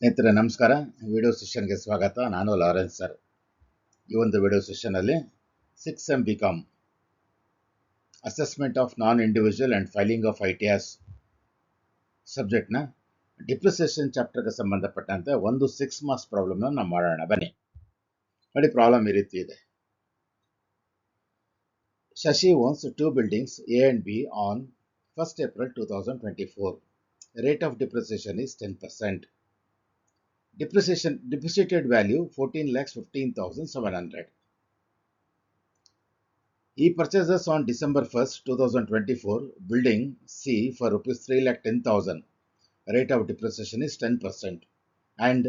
ಸ್ನೇಹಿತರೆ ನಮಸ್ಕಾರ. ವಿಡಿಯೋ ಸೆಷನ್ಗೆ ಸ್ವಾಗತ. ನಾನು ಲಾರೆನ್ಸ್ ಸರ್. ಈ ಒಂದು ವಿಡಿಯೋ ಸೆಷನಲ್ಲಿ 6M BCom assessment of non individual and filing of ITS ಸಬ್ಜೆಕ್ಟ್ನ ಡಿಪ್ರಿಸಿಯೇಷನ್ ಚಾಪ್ಟರ್ಗೆ ಸಂಬಂಧಪಟ್ಟಂತೆ ಒಂದು 6 ಮಾರ್ಕ್ಸ್ ಪ್ರಾಬ್ಲಮ್ನ ನಾವು ಮಾಡೋಣ. ಬನ್ನಿ ನೋಡಿ, ಪ್ರಾಬ್ಲಮ್ ಈ ರೀತಿ ಇದೆ. Shashi owns 2 buildings A and B on 1st April 2024. Rate of depreciation is 10%. Depreciated value 14,15,700. He purchases on December 1st, 2024 building C for rupees 3,10,000. Rate of depreciation is 10% and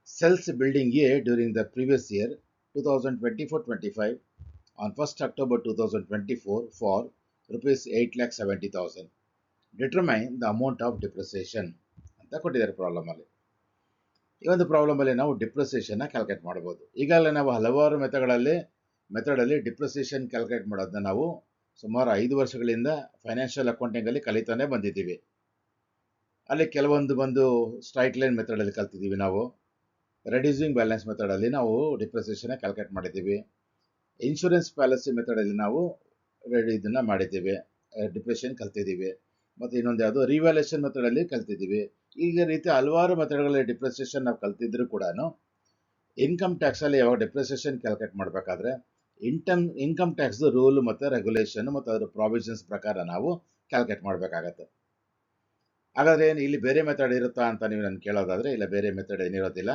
sells building A during the previous year 2024-25 on 1st October 2024 for rupees 8,70,000. Determine the amount of depreciation ಅಂತ ಕೊಟ್ಟಿದ್ದಾರೆ problem ಅಲ್ಲಿ. ಈ ಒಂದು problem ಅಲ್ಲಿ ನಾವು depreciation calculate ಮಾಡಬಹುದು. ಈಗಾಗಲೇ ನಾವು ಹಲವಾರು ಮೆಥಡಲ್ಲಿ ಡಿಪ್ರಿಸಿಯೇಷನ್ ಕ್ಯಾಲ್ಕುಲೇಟ್ ಮಾಡೋದನ್ನ ನಾವು ಸುಮಾರು 5 ವರ್ಷಗಳಿಂದ ಫೈನಾನ್ಷಿಯಲ್ ಅಕೌಂಟಿಂಗ್ ಅಲ್ಲಿ ಕಲಿತಾನೆ ಬಂದಿದ್ದೀವಿ. ಅಲ್ಲಿ ಕೆಲವೊಂದು ಬಂದು ಸ್ಟ್ರೈಟ್ ಲೈನ್ ಮೆಥಡಲ್ಲಿ ಕಲ್ತಿದ್ದೀವಿ. ನಾವು ರೆಡ್ಯೂಸಿಂಗ್ ಬ್ಯಾಲೆನ್ಸ್ ಮೆಥಡಲ್ಲಿ ನಾವು ಡಿಪ್ರಿಸಿಯೇಷನ್ ಕ್ಯಾಲ್ಕುಲೇಟ್ ಮಾಡಿದ್ದೀವಿ. ಇನ್ಶೂರೆನ್ಸ್ ಪಾಲಿಸಿ ಮೆಥಡಲ್ಲಿ ನಾವು ಇದನ್ನ ಮಾಡಿದ್ದೀವಿ, ಡಿಪ್ರಿಸಿಯೇಷನ್ ಕಲ್ತಿದ್ದೀವಿ. ಮತ್ತು ಇನ್ನೊಂದು ಯಾವುದು ರಿವ್ಯಾಲ್ಯೂಯೇಷನ್ ಮೆಥಡಲ್ಲಿ ಕಲ್ತಿದ್ದೀವಿ. ಈಗ ರೀತಿ ಹಲವಾರು ಮೆಥಡ್ಗಳಲ್ಲಿ ಡಿಪ್ರಿಸಿಯೇಷನ್ ನಾವು ಕಲ್ತಿದ್ರು ಕೂಡ ಇನ್ಕಮ್ ಟ್ಯಾಕ್ಸಲ್ಲಿ ಯಾವಾಗ ಡಿಪ್ರಿಸಿಯೇಷನ್ ಕ್ಯಾಲ್ಕುಲೇಟ್ ಮಾಡಬೇಕಾದ್ರೆ ಇನ್ಕಮ್ ಟ್ಯಾಕ್ಸ್ ರೂಲ್ ಮತ್ತು ರೆಗ್ಯುಲೇಷನ್ ಮತ್ತು ಅದರ ಪ್ರಾವಿಷನ್ಸ್ ಪ್ರಕಾರ ನಾವು ಕ್ಯಾಲ್ಕುಲೇಟ್ ಮಾಡಬೇಕಾಗತ್ತೆ. ಹಾಗಾದ್ರೆ ಏನು ಇಲ್ಲಿ ಬೇರೆ ಮೆಥಡ್ ಇರುತ್ತಾ ಅಂತ ನೀವು ನಾನು ಕೇಳೋದಾದರೆ, ಇಲ್ಲ, ಬೇರೆ ಮೆಥಡ್ ಏನಿರೋದಿಲ್ಲ.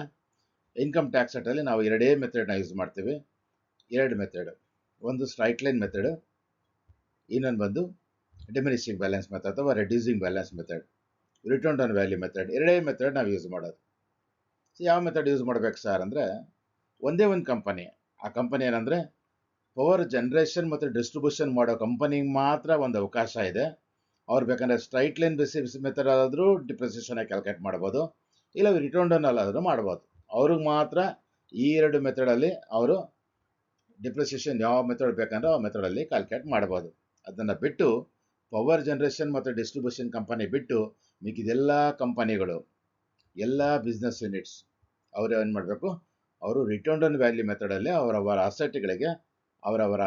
ಇನ್ಕಮ್ ಟ್ಯಾಕ್ಸ್ ಅಲ್ಲಿ ನಾವು ಎರಡೇ ಮೆಥಡ್ನ ಯೂಸ್ ಮಾಡ್ತೀವಿ. 2 ಮೆಥಡ್, ಒಂದು ಸ್ಟ್ರೈಟ್ ಲೈನ್ ಮೆಥಡ್, ಇನ್ನೊಂದು ಬಂದು ಡಿಮಿನಿಷಿಂಗ್ ಬ್ಯಾಲೆನ್ಸ್ ಮೆಥಡ್ ಅಥವಾ reducing balance method, return on value method. ಎರಡೇ ಮೆಥಡ್ ನಾವು ಯೂಸ್ ಮಾಡೋದು. ಯಾವ ಮೆಥಡ್ ಯೂಸ್ ಮಾಡಬೇಕು ಸರ್ ಅಂದರೆ, ಒಂದೇ ಒಂದು ಕಂಪನಿ, ಆ ಕಂಪನಿ ಏನಂದರೆ ಪವರ್ ಜನರೇಷನ್ ಮತ್ತು ಡಿಸ್ಟ್ರಿಬ್ಯೂಷನ್ ಮಾಡೋ ಕಂಪನಿಗೆ ಮಾತ್ರ ಒಂದು ಅವಕಾಶ ಇದೆ. ಅವ್ರು ಬೇಕಂದ್ರೆ ಸ್ಟ್ರೈಟ್ ಲೈನ್ ಬೇಸಿಸ್ ಮೆಥಡ್ ಆದರೂ ಡಿಪ್ರಿಸಿಯೇಷನ್ ಕ್ಯಾಲ್ಕುಲೇಟ್ ಮಾಡ್ಬೋದು, ಇಲ್ಲ ರಿಟರ್ನ್ ಆನ್ ಆದರೂ ಮಾಡ್ಬೋದು. ಅವ್ರಿಗೆ ಮಾತ್ರ ಈ 2 ಮೆಥಡಲ್ಲಿ ಅವರು ಡಿಪ್ರಿಸಿಯೇಷನ್ ಯಾವ ಮೆಥಡ್ ಬೇಕಂದ್ರೆ ಆ ಮೆಥಡಲ್ಲಿ ಕ್ಯಾಲ್ಕುಲೇಟ್ ಮಾಡ್ಬೋದು. ಅದನ್ನು ಬಿಟ್ಟು ಪವರ್ ಜನರೇಷನ್ ಮತ್ತು ಡಿಸ್ಟ್ರಿಬ್ಯೂಷನ್ ಕಂಪನಿ ಬಿಟ್ಟು ಮಿಕ್ಕಿದೆಲ್ಲ ಕಂಪನಿಗಳು, ಎಲ್ಲ ಬಿಸ್ನೆಸ್ ಯೂನಿಟ್ಸ್ ಅವರು ಏನು ಮಾಡಬೇಕು, ಅವರು ರಿಟರ್ನ್ ಆನ್ ವ್ಯಾಲ್ಯೂ ಮೆಥಡಲ್ಲಿ ಅವರವರ ಅಸೆಟ್ಗಳಿಗೆ, ಅವರವರ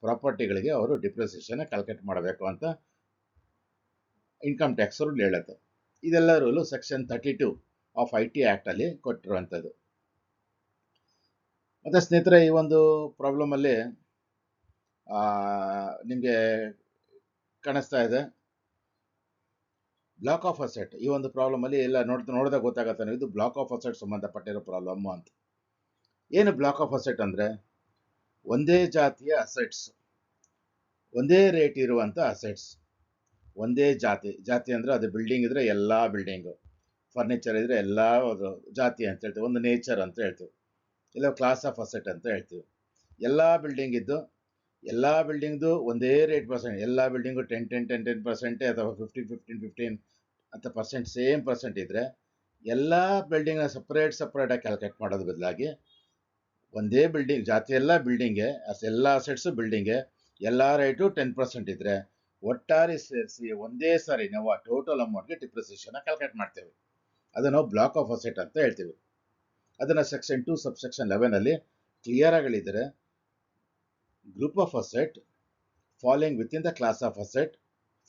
ಪ್ರಾಪರ್ಟಿಗಳಿಗೆ ಅವರು ಡಿಪ್ರಿಸಿಯೇಷನ್ ಕ್ಯಾಲ್ಕುಲೇಟ್ ಮಾಡಬೇಕು ಅಂತ ಇನ್ಕಮ್ ಟ್ಯಾಕ್ಸ್ ರೂಲ್ ಹೇಳುತ್ತೆ. ಇದೆಲ್ಲ rule section 32 of IT act ಅಲ್ಲಿ ಕೊಟ್ಟಿರುವಂಥದ್ದು. ಮತ್ತು ಸ್ನೇಹಿತರೆ, ಈ ಒಂದು ಪ್ರಾಬ್ಲಮಲ್ಲಿ ನಿಮಗೆ ಕಾಣಿಸ್ತಾ ಇದೆ ಬ್ಲಾಕ್ ಆಫ್ ಅಸೆಟ್. ಈ ಒಂದು ಪ್ರಾಬ್ಲಮಲ್ಲಿ ಎಲ್ಲ ನೋಡಿದಾಗ ಗೊತ್ತಾಗತ್ತೆ ಇದು ಬ್ಲಾಕ್ ಆಫ್ ಅಸೆಟ್ ಸಂಬಂಧಪಟ್ಟಿರೋ ಪ್ರಾಬ್ಲಮ್ಮು ಅಂತ. ಏನು ಬ್ಲಾಕ್ ಆಫ್ ಅಸೆಟ್ ಅಂದರೆ, ಒಂದೇ ಜಾತಿಯ ಅಸೆಟ್ಸ್, ಒಂದೇ ರೇಟ್ ಇರುವಂಥ ಅಸೆಟ್ಸ್, ಒಂದೇ ಜಾತಿ ಅಂದರೆ ಅದು ಬಿಲ್ಡಿಂಗ್ ಇದ್ರೆ ಎಲ್ಲ ಬಿಲ್ಡಿಂಗು, ಫರ್ನಿಚರ್ ಇದ್ರೆ ಎಲ್ಲ ಜಾತಿ ಅಂತ ಹೇಳ್ತೀವಿ, ಒಂದು ನೇಚರ್ ಅಂತ ಹೇಳ್ತೀವಿ, ಇಲ್ಲ ಕ್ಲಾಸ್ ಆಫ್ ಅಸೆಟ್ ಅಂತ ಹೇಳ್ತೀವಿ. ಎಲ್ಲ ಬಿಲ್ಡಿಂಗ್ ಇದ್ದು ಎಲ್ಲ ಬಿಲ್ಡಿಂಗ್ದು ಒಂದೇ ರೇಟ್ ಪರ್ಸೆಂಟ್, ಎಲ್ಲ ಬಿಲ್ಡಿಂಗು 10% ಅಥವಾ 15% ಅಂತ ಪರ್ಸೆಂಟ್, ಸೇಮ್ ಪರ್ಸೆಂಟ್ ಇದ್ದರೆ ಎಲ್ಲ ಬಿಲ್ಡಿಂಗ್ನ ಸಪ್ರೇಟಾಗಿ ಕ್ಯಾಲ್ಕುಲೇಟ್ ಮಾಡೋದು ಬದಲಾಗಿ ಒಂದೇ ಬಿಲ್ಡಿಂಗ್ ಜಾತಿ ಎಲ್ಲ ಬಿಲ್ಡಿಂಗ್ಗೆ, ಎಲ್ಲ ಅಸೆಟ್ಸು ಬಿಲ್ಡಿಂಗ್ಗೆ, ಎಲ್ಲ ರೇಟು 10% ಇದ್ದರೆ ಒಟ್ಟಾರೆ ಸೇರಿಸಿ ಒಂದೇ ಸಾರಿ ನಾವು ಆ ಟೋಟಲ್ ಅಮೌಂಟ್ಗೆ ಡಿಪ್ರಿಸಿಯೇಷನ್ ಕ್ಯಾಲ್ಕುಲೇಟ್ ಮಾಡ್ತೇವೆ. ಅದನ್ನು ನಾವು ಬ್ಲಾಕ್ ಆಫ್ ಅಸೆಟ್ ಅಂತ ಹೇಳ್ತೀವಿ. ಅದನ್ನು ಸೆಕ್ಷನ್ 2 ಸಬ್ಸೆಕ್ಷನ್ 11 ಕ್ಲಿಯರ್ ಆಗಿ ಹೇಳಿದರೆ, group of asset following with in the class of asset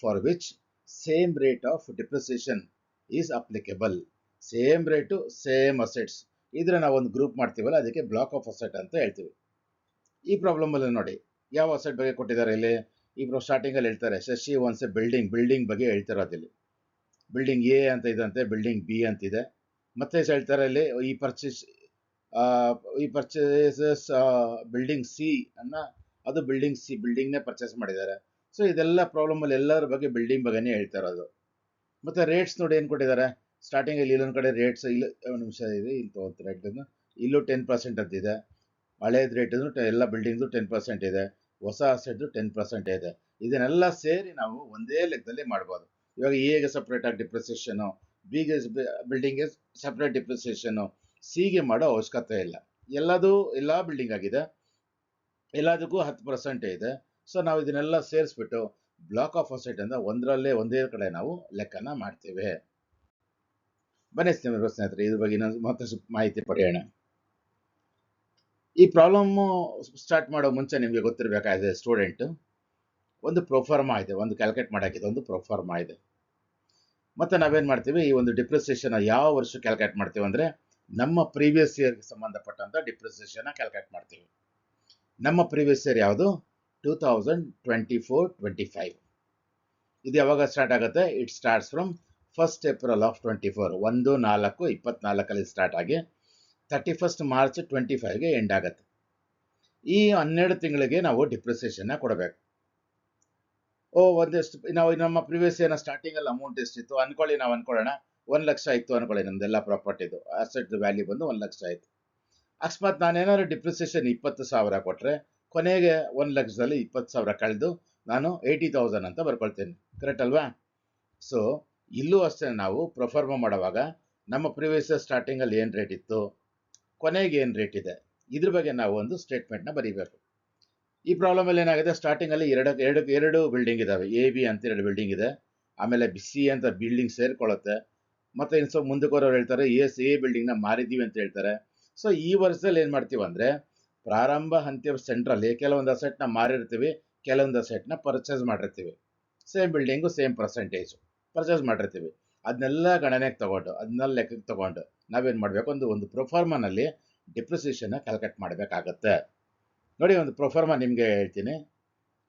for which same rate of depreciation is applicable. Same rate same assets ಇದ್ರೆ ನಾವು ಒಂದು ಗ್ರೂಪ್ ಮಾಡ್ತೀವಲ್ಲ, ಅದಕ್ಕೆ ಬ್ಲಾಕ್ ಆಫ್ ಅಸೆಟ್ ಅಂತ ಹೇಳ್ತೀವಿ. ಈ ಪ್ರಾಬ್ಲಮಲ್ಲಿ ನೋಡಿ ಯಾವ ಅಸೆಟ್ ಬಗ್ಗೆ ಕೊಟ್ಟಿದ್ದಾರೆ ಇಲ್ಲಿ. ಇಬ್ರು ಸ್ಟಾರ್ಟಿಂಗಲ್ಲಿ ಹೇಳ್ತಾರೆ ಶಶಿ ಒನ್ಸ್ ಎ ಬಿಲ್ಡಿಂಗ್ ಬಗ್ಗೆ ಹೇಳ್ತಿರೋದಿಲ್ಲಿ. ಬಿಲ್ಡಿಂಗ್ ಎ ಅಂತ ಇದಂತೆ, ಬಿಲ್ಡಿಂಗ್ ಬಿ ಅಂತಿದೆ. ಮತ್ತೆ ಹೇಳ್ತಾರೆ ಇಲ್ಲಿ ಈ ಪರ್ಚೇಸಸ್ ಬಿಲ್ಡಿಂಗ್ ಸಿ ಅನ್ನ, ಅದು ಬಿಲ್ಡಿಂಗ್ನೇ ಪರ್ಚೇಸ್ ಮಾಡಿದ್ದಾರೆ. ಸೊ ಇದೆಲ್ಲ ಪ್ರಾಬ್ಲಮಲ್ಲಿ ಎಲ್ಲರ ಬಗ್ಗೆ ಬಿಲ್ಡಿಂಗ್ ಬಗ್ಗೆನೇ ಹೇಳ್ತಾ ಇರೋದು. ಮತ್ತೆ ರೇಟ್ಸ್ ನೋಡಿ ಏನು ಕೊಟ್ಟಿದ್ದಾರೆ. ಸ್ಟಾರ್ಟಿಂಗಲ್ಲಿ ಇಲ್ಲೊಂದು ಕಡೆ ರೇಟ್ಸ್, ಇಲ್ಲಿ ಒಂದು ನಿಮಿಷ ಇದೆ, ಇಲ್ಲಿ ತೊಗೊಳ್ತಾರೆ ರೇಟ್, ಇಲ್ಲೂ 10% ಅಂತಿದೆ. ಹಳೇದು ರೇಟ್ ಎಲ್ಲ ಬಿಲ್ಡಿಂಗ್ದು 10% ಇದೆ, ಹೊಸ ಅಸೆಟ್ದು 10% ಇದೆ. ಇದನ್ನೆಲ್ಲ ಸೇರಿ ನಾವು ಒಂದೇ ಲೆಕ್ಕದಲ್ಲಿ ಮಾಡ್ಬೋದು. ಇವಾಗ ಎಗೆ ಸಪ್ರೇಟಾಗಿ ಡಿಪ್ರಿಸಿಯೇಷನು, ಬಿಗೆ ಬಿಲ್ಡಿಂಗ್ಗೆ ಸಪ್ರೇಟ್ ಡಿಪ್ರಿಸಿಯೇಷನು, ಸಿಗೆ ಮಾಡೋ ಅವಶ್ಯಕತೆ ಇಲ್ಲ. ಎಲ್ಲ ಬಿಲ್ಡಿಂಗ್ ಆಗಿದೆ, ಎಲ್ಲದಕ್ಕೂ 10% ಇದೆ. ಸೊ ನಾವು ಇದನ್ನೆಲ್ಲ ಸೇರಿಸ್ಬಿಟ್ಟು ಬ್ಲಾಕ್ ಆಫ್ ಅಸೆಟ್ ಅಂತ ಒಂದೇ ಕಡೆ ನಾವು ಲೆಕ್ಕನ ಮಾಡ್ತೇವೆ. ಬನ್ನಿ ಸ್ನೇಹಿತರೆ ಇದ್ರ ಬಗ್ಗೆ ಮತ್ತಷ್ಟು ಮಾಹಿತಿ ಪಡೆಯೋಣ. ಈ ಪ್ರಾಬ್ಲಮ್ ಸ್ಟಾರ್ಟ್ ಮಾಡೋ ಮುಂಚೆ ನಿಮಗೆ ಗೊತ್ತಿರಬೇಕು, ಆಸ್ ಎ ಸ್ಟೂಡೆಂಟ್ ಒಂದು ಪ್ರೊಫಾರ್ಮಾ ಇದೆ, ಒಂದು ಕ್ಯಾಲ್ಕುಲೇಟ್ ಮಾಡೋಕ್ಕಿದೆ, ಒಂದು ಪ್ರೊಫಾರ್ಮಾ ಇದೆ. ಮತ್ತೆ ನಾವೇನು ಮಾಡ್ತೀವಿ, ಈ ಒಂದು ಡಿಪ್ರಿಸಿಯೇಷನ್ ಯಾವ ವರ್ಷ ಕ್ಯಾಲ್ಕುಲೇಟ್ ಮಾಡ್ತೀವಿ ಅಂದರೆ ನಮ್ಮ ಪ್ರೀವಿಯಸ್ ಇಯರ್ಗೆ ಸಂಬಂಧಪಟ್ಟಂತ ಡಿಪ್ರಿಸಿಯೇಷನ್ ಕ್ಯಾಲ್ಕುಲೇಟ್ ಮಾಡ್ತೀವಿ. ನಮ್ಮ ಪ್ರೀವಿಯಸ್ ಇಯರ್ ಯಾವುದು? 2024-25. ಇದು ಯಾವಾಗ ಸ್ಟಾರ್ಟ್ ಆಗುತ್ತೆ? It starts from 1st April of 24, 1/4/24 start ಆಗಿ 31st March 25ಗೆ ಎಂಡ್ ಆಗುತ್ತೆ. ಈ 12 ತಿಂಗಳಿಗೆ ನಾವು ಡಿಪ್ರಿಸಿಯೇಷನ್ ಕೊಡಬೇಕು. ಒಂದಷ್ಟು ನಾವು ನಮ್ಮ ಪ್ರಿವಿಯಸ್ ಇಯರ್ನ ಸ್ಟಾರ್ಟಿಂಗಲ್ಲಿ ಅಮೌಂಟ್ ಎಷ್ಟಿತ್ತು ಅನ್ಕೊಳ್ಳಿ, ನಾವು ಅನ್ಕೊಳ್ಳೋಣ 1 ಲಕ್ಷ ಇತ್ತು ಅನ್ಕೊಳ್ಳಿ, ನಮ್ದೆಲ್ಲ ಪ್ರಾಪರ್ಟಿದು ಅಸೆಟ್ ವ್ಯಾಲ್ಯೂ ಬಂದು 1 ಲಕ್ಷ ಆಯಿತು. ಅಕಸ್ಮಾತ್ ನಾನೇನಾದ್ರು ಡಿಪ್ರಿಸಿಯೇಷನ್ 20,000 ಕೊಟ್ಟರೆ ಕೊನೆಗೆ 1 ಲಕ್ಷದಲ್ಲಿ 20,000 ಕಳೆದು ನಾನು 80,000 ಅಂತ ಬರ್ಕೊಳ್ತೇನೆ. ಕರೆಕ್ಟ್ ಅಲ್ವಾ? ಸೊ ಇಲ್ಲೂ ಅಷ್ಟೇ, ನಾವು ಪ್ರೊಫಾರ್ಮಾ ಮಾಡುವಾಗ ನಮ್ಮ ಪ್ರಿವಿಯಸ್ ಸ್ಟಾರ್ಟಿಂಗಲ್ಲಿ ಏನು ರೇಟ್ ಇತ್ತು, ಕೊನೆಗೆ ಏನು ರೇಟ್ ಇದೆ, ಇದ್ರ ಬಗ್ಗೆ ನಾವು ಒಂದು ಸ್ಟೇಟ್ಮೆಂಟ್ನ ಬರೀಬೇಕು. ಈ ಪ್ರಾಬ್ಲಮಲ್ಲಿ ಏನಾಗಿದೆ, ಸ್ಟಾರ್ಟಿಂಗಲ್ಲಿ ಎರಡು ಬಿಲ್ಡಿಂಗ್ ಇದ್ದಾವೆ, ಎ ಬಿ ಅಂತ 2 ಬಿಲ್ಡಿಂಗ್ ಇದೆ. ಆಮೇಲೆ ಸಿ ಅಂತ ಬಿಲ್ಡಿಂಗ್ ಸೇರ್ಕೊಳ್ಳುತ್ತೆ. ಮತ್ತೆ ಇನ್ನು ಸ್ವಲ್ಪ ಮುಂದಕ್ಕೆ ಹೇಳ್ತಾರೆ ಎ ಬಿಲ್ಡಿಂಗ್ನ ಮಾರಿದ್ದೀವಿ ಅಂತ ಹೇಳ್ತಾರೆ. ಸೊ ಈ ವರ್ಷದಲ್ಲಿ ಏನು ಮಾಡ್ತೀವಿ ಅಂದರೆ, ಪ್ರಾರಂಭ ಹಂತ್ಯ ಸೆಂಟ್ರಲ್ಲಿ ಕೆಲವೊಂದು ಅಸೆಟ್ನ ಮಾರಿರ್ತೀವಿ, ಕೆಲವೊಂದು ಅಸೆಟ್ನ ಪರ್ಚೇಸ್ ಮಾಡಿರ್ತೀವಿ. Same building same percentage purchase ಮಾಡಿರ್ತೀವಿ. ಅದನ್ನೆಲ್ಲ ಗಣನೆಗೆ ತಗೊಂಡು, ಅದನ್ನೆಲ್ಲ ಲೆಕ್ಕಕ್ಕೆ ತಗೊಂಡು ನಾವೇನು ಮಾಡಬೇಕು, ಒಂದು ಪ್ರೊಫಾರ್ಮಾನಲ್ಲಿ ಡಿಪ್ರಿಸಿಯೇಷನ್ನ ಕ್ಯಾಲ್ಕುಲೇಟ್ ಮಾಡಬೇಕಾಗತ್ತೆ. ನೋಡಿ, ಒಂದು ಪ್ರೊಫಾರ್ಮಾ ನಿಮಗೆ ಹೇಳ್ತೀನಿ,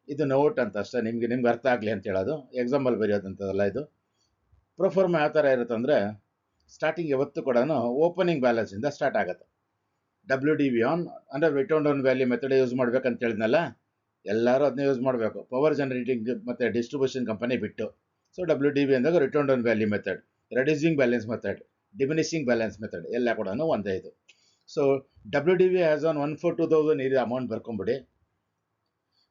ಇದು ನೋಟ್ ಅಂತ ಅಷ್ಟೇ, ನಿಮ್ಗೆ ಅರ್ಥ ಆಗಲಿ ಅಂತ ಹೇಳೋದು, ಎಕ್ಸಾಂಪಲ್ ಬರೆಯೋದಂಥದ್ದಲ್ಲ ಇದು. ಪ್ರೊಫಾರ್ಮಾ ಯಾವ ಥರ ಇರುತ್ತೆ ಅಂದರೆ, ಸ್ಟಾರ್ಟಿಂಗ್ ಯಾವತ್ತು ಕೂಡ ಓಪನಿಂಗ್ ಬ್ಯಾಲೆನ್ಸಿಂದ ಸ್ಟಾರ್ಟ್ ಆಗುತ್ತೆ. WDV ಆನ್ ಅಂದರೆ return on value method use ಮಾಡ್ಬೇಕಂತ ಹೇಳಿದ್ನಲ್ಲ, ಎಲ್ಲರೂ ಅದನ್ನ ಯೂಸ್ ಮಾಡಬೇಕು, ಪವರ್ ಜನರೇಟಿಂಗ್ ಮತ್ತು ಡಿಸ್ಟ್ರಿಬ್ಯೂಷನ್ ಕಂಪನಿ ಬಿಟ್ಟು. ಸೊ WDV ಅಂದಾಗ return on value method, reducing balance method, diminishing balance method ಎಲ್ಲ ಕೂಡ ಒಂದೇ ಇದು. ಸೊ WDV ಆ್ಯಸ್ ಆನ್ 1/4/2000 ಇದು ಅಮೌಂಟ್ ಬರ್ಕೊಂಬಿಡಿ.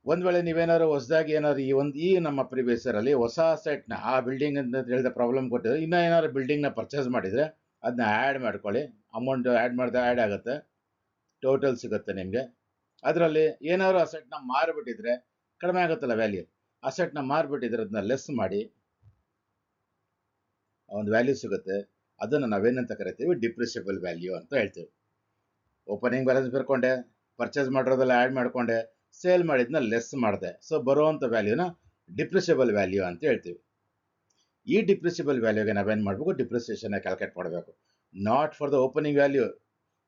ಒಂದು ವೇಳೆ ನೀವೇನಾದ್ರು ಹೊಸದಾಗಿ ಏನಾದ್ರು ಈ ನಮ್ಮ ಪ್ರಿವಿಯಸ್ ಇಯರಲ್ಲಿ ಹೊಸ ಸೆಟ್ನ ಆ ಬಿಲ್ಡಿಂಗ್ ಅಂತ ಹೇಳಿದ ಪ್ರಾಬ್ಲಮ್ ಕೊಟ್ಟಿದ್ರೆ, ಇನ್ನೂ ಏನಾದ್ರು ಬಿಲ್ಡಿಂಗ್ನ ಪರ್ಚೇಸ್ ಮಾಡಿದರೆ ಅದನ್ನ ಆ್ಯಡ್ ಮಾಡ್ಕೊಳ್ಳಿ. ಅಮೌಂಟ್ ಆ್ಯಡ್ ಮಾಡಿದ್ರೆ ಆ್ಯಡ್ ಆಗುತ್ತೆ, ಟೋಟಲ್ ಸಿಗುತ್ತೆ ನಿಮಗೆ. ಅದರಲ್ಲಿ ಏನಾದ್ರು ಅಸೆಟ್ನ ಮಾರಿಬಿಟ್ಟಿದ್ರೆ ಕಡಿಮೆ ಆಗುತ್ತಲ್ಲ ವ್ಯಾಲ್ಯೂ, ಅಸೆಟ್ನ ಮಾರಿಬಿಟ್ಟಿದ್ರೆ ಅದನ್ನ ಲೆಸ್ ಮಾಡಿ ಒಂದು ವ್ಯಾಲ್ಯೂ ಸಿಗುತ್ತೆ. ಅದನ್ನು ನಾವೇನಂತ ಕರಿತೀವಿ? ಡಿಪ್ರಿಷಿಯಬಲ್ ವ್ಯಾಲ್ಯೂ ಅಂತ ಹೇಳ್ತೀವಿ. ಓಪನಿಂಗ್ ಬ್ಯಾಲೆನ್ಸ್ ಬರ್ಕೊಂಡೆ, ಪರ್ಚೇಸ್ ಮಾಡಿರೋದೆಲ್ಲ ಆ್ಯಡ್ ಮಾಡಿಕೊಂಡೆ, ಸೇಲ್ ಮಾಡಿದ್ನ ಲೆಸ್ ಮಾಡಿದೆ, ಸೊ ಬರುವಂಥ ವ್ಯಾಲ್ಯೂನ ಡಿಪ್ರಿಷಿಯಬಲ್ ವ್ಯಾಲ್ಯೂ ಅಂತ ಹೇಳ್ತೀವಿ. ಈ ಡಿಪ್ರಿಷಿಯಬಲ್ ವ್ಯಾಲ್ಯೂಗೆ ನಾವೇನು ಮಾಡಬೇಕು? ಡಿಪ್ರಿಸಿಯೇಷನ್ನ ಕ್ಯಾಲ್ಕುಲೇಟ್ ಮಾಡಬೇಕು. Not for the opening value.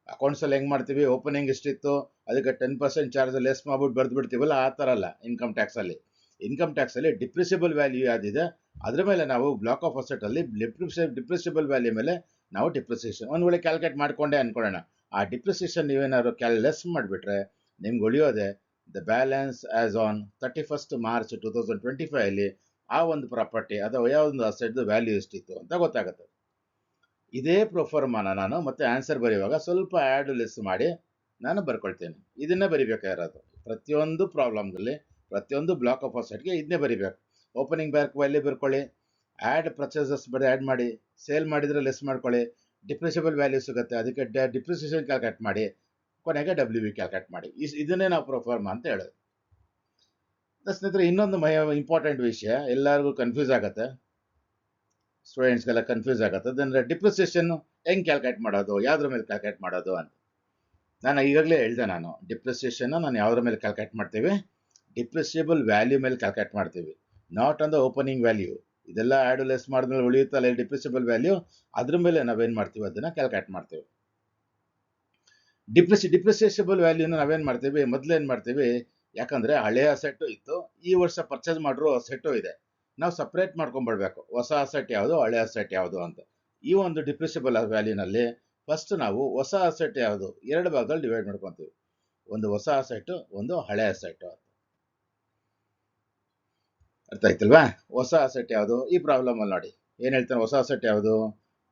ಅಕೌಂಟ್ಸಲ್ಲಿ ಹೆಂಗೆ ಮಾಡ್ತೀವಿ, ಓಪನಿಂಗ್ ಎಷ್ಟಿತ್ತು ಅದಕ್ಕೆ 10% ಚಾರ್ಜ್ ಲೆಸ್ ಮಾಡ್ಬಿಟ್ಟು ಬರೆದು ಬಿಡ್ತೀವಲ್ಲ, ಆ ಥರ ಅಲ್ಲ. ಇನ್ಕಮ್ ಟ್ಯಾಕ್ಸಲ್ಲಿ ಡಿಪ್ರಿಷಿಯಬಲ್ ವ್ಯಾಲ್ಯೂ ಯಾವುದಿದೆ ಅದ್ರ ಮೇಲೆ ನಾವು ಬ್ಲಾಕ್ ಆಫ್ ಅಸೆಟಲ್ಲಿ ಡಿಪ್ರಿಷಿಯಬಲ್ ವ್ಯಾಲ್ಯೂ ಮೇಲೆ ನಾವು ಡಿಪ್ರಿಸಿಯೇಷನ್ ಒಂದು ವೇಳೆ ಕ್ಯಾಲ್ಕುಲೇಟ್ ಮಾಡಿಕೊಂಡೆ ಅನ್ಕೊಳ್ಳೋಣ. ಆ ಡಿಪ್ರಿಸಿಯೇಷನ್ ನೀವೇನಾದ್ರು ಲೆಸ್ ಮಾಡಿಬಿಟ್ರೆ ನಿಮ್ಗೆ ಉಳಿಯೋದೆ the balance as on 31st March 2025 ಅಲ್ಲಿ ಆ ಒಂದು ಪ್ರಾಪರ್ಟಿ ಅಥವಾ ಯಾವುದೊಂದು ಅಸೆಟ್ದು ವ್ಯಾಲ್ಯೂ ಎಷ್ಟಿತ್ತು ಅಂತ ಗೊತ್ತಾಗುತ್ತೆ. ಇದೇ ಪ್ರೊಫಾರ್ಮಾನ ನಾನು ಮತ್ತೆ ಆನ್ಸರ್ ಬರೆಯುವಾಗ ಸ್ವಲ್ಪ ಆ್ಯಡ್ ಲೆಸ್ ಮಾಡಿ ನಾನು ಬರ್ಕೊಳ್ತೇನೆ. ಇದನ್ನೇ ಬರಿಬೇಕಾಗಿರೋದು ಪ್ರತಿಯೊಂದು ಪ್ರಾಬ್ಲಮ್ಗಳಲ್ಲಿ, ಪ್ರತಿಯೊಂದು ಬ್ಲಾಕ್ ಆಫ್ ಅಸೆಟ್ಗೆ ಇದನ್ನೇ ಬರಿಬೇಕು. ಓಪನಿಂಗ್ ಬ್ಯಾಕ್ ವ್ಯಾಲ್ಯೂ ಬರ್ಕೊಳ್ಳಿ, ಆ್ಯಡ್ ಪರ್ಚೇಸಸ್ ಆ್ಯಡ್ ಮಾಡಿ, ಸೇಲ್ ಮಾಡಿದರೆ ಲೆಸ್ ಮಾಡ್ಕೊಳ್ಳಿ, ಡಿಪ್ರಿಷಿಯಬಲ್ ವ್ಯಾಲ್ಯೂ ಸಿಗುತ್ತೆ, ಅದಕ್ಕೆ ಡಿಪ್ರಿಸಿಯೇಷನ್ ಕ್ಯಾಲ್ಕುಲೇಟ್ ಮಾಡಿ, ಕೊನೆಗೆ WV ಕ್ಯಾಲ್ಕುಲೇಟ್ ಮಾಡಿ. ಇದನ್ನೇ ನಾವು ಪ್ರೊಫಾರ್ಮಾ ಅಂತ ಹೇಳೋದು. ಸ್ನೇಹಿತರೆ, ಇನ್ನೊಂದು ಇಂಪಾರ್ಟೆಂಟ್ ವಿಷಯ, ಎಲ್ಲರಿಗೂ ಕನ್ಫ್ಯೂಸ್ ಆಗುತ್ತೆ, ಸ್ಟೂಡೆಂಟ್ಸ್ಗೆಲ್ಲ ಕನ್ಫ್ಯೂಸ್ ಆಗುತ್ತೆ. ಅದಂದರೆ ಡಿಪ್ರಿಸಿಯೇಷನ್ ಹೆಂಗೆ ಕ್ಯಾಲ್ಕುಲೇಟ್ ಮಾಡೋದು, ಯಾವುದ್ರ ಮೇಲೆ ಕ್ಯಾಲ್ಕುಲೇಟ್ ಮಾಡೋದು ಅಂತ. ನಾನು ಈಗಾಗಲೇ ಹೇಳಿದೆ, ಡಿಪ್ರಿಸಿಯೇಷನ್ನ ನಾನು ಯಾವುದ್ರ ಮೇಲೆ ಕ್ಯಾಲ್ಕುಲೇಟ್ ಮಾಡ್ತೀವಿ? ಡಿಪ್ರಿಷಿಯಬಲ್ ವ್ಯಾಲ್ಯೂ ಮೇಲೆ ಕ್ಯಾಲ್ಕುಲೇಟ್ ಮಾಡ್ತೀವಿ, not on the opening value. ಇದೆಲ್ಲ ಆ್ಯಡ್ ಲೆಸ್ ಮಾಡಿದ್ಮೇಲೆ ಉಳಿಯುತ್ತಲ್ಲ ಡಿಪ್ರಿಷಿಯಬಲ್ ವ್ಯಾಲ್ಯೂ, ಅದ್ರ ಮೇಲೆ ನಾವೇನು ಮಾಡ್ತೀವಿ ಅದನ್ನು ಕ್ಯಾಲ್ಕುಲೇಟ್ ಮಾಡ್ತೀವಿ. ಡಿಪ್ರಿಸಿಯೇಷಬಲ್ ವ್ಯಾಲ್ಯೂನ ನಾವೇನು ಮಾಡ್ತೀವಿ? ಮೊದಲೇನು ಮಾಡ್ತೀವಿ, ಯಾಕಂದರೆ ಹಳೆಯ ಅಸೆಟ್ಟು ಇತ್ತು, ಈ ವರ್ಷ ಪರ್ಚೇಸ್ ಮಾಡಿರೋ ಅಸೆಟ್ಟು ಇದೆ, ನಾವು ಸಪ್ರೇಟ್ ಮಾಡ್ಕೊಂಡ್ಬಿಡ್ಬೇಕು, ಹೊಸ ಅಸೆಟ್ ಯಾವುದು, ಹಳೆ ಅಸೆಟ್ ಯಾವುದು ಅಂತ. ಈ ಒಂದು ಡಿಪ್ರಿಷಿಯಬಲ್ ವ್ಯಾಲ್ಯೂನಲ್ಲಿ ಫಸ್ಟ್ ನಾವು ಹೊಸ ಅಸೆಟ್ ಯಾವುದು 2 ಭಾಗದಲ್ಲಿ ಡಿವೈಡ್ ಮಾಡ್ಕೊತೀವಿ, ಒಂದು ಹೊಸ ಅಸೆಟ್ಟು, ಒಂದು ಹಳೆ ಅಸೆಟ್ಟು ಅಂತ. ಅರ್ಥ ಆಯ್ತಲ್ವಾ? ಹೊಸ ಅಸೆಟ್ ಯಾವುದು? ಈ ಪ್ರಾಬ್ಲಮಲ್ಲಿ ನೋಡಿ ಏನು ಹೇಳ್ತಾನೆ, ಹೊಸ ಅಸೆಟ್ ಯಾವುದು?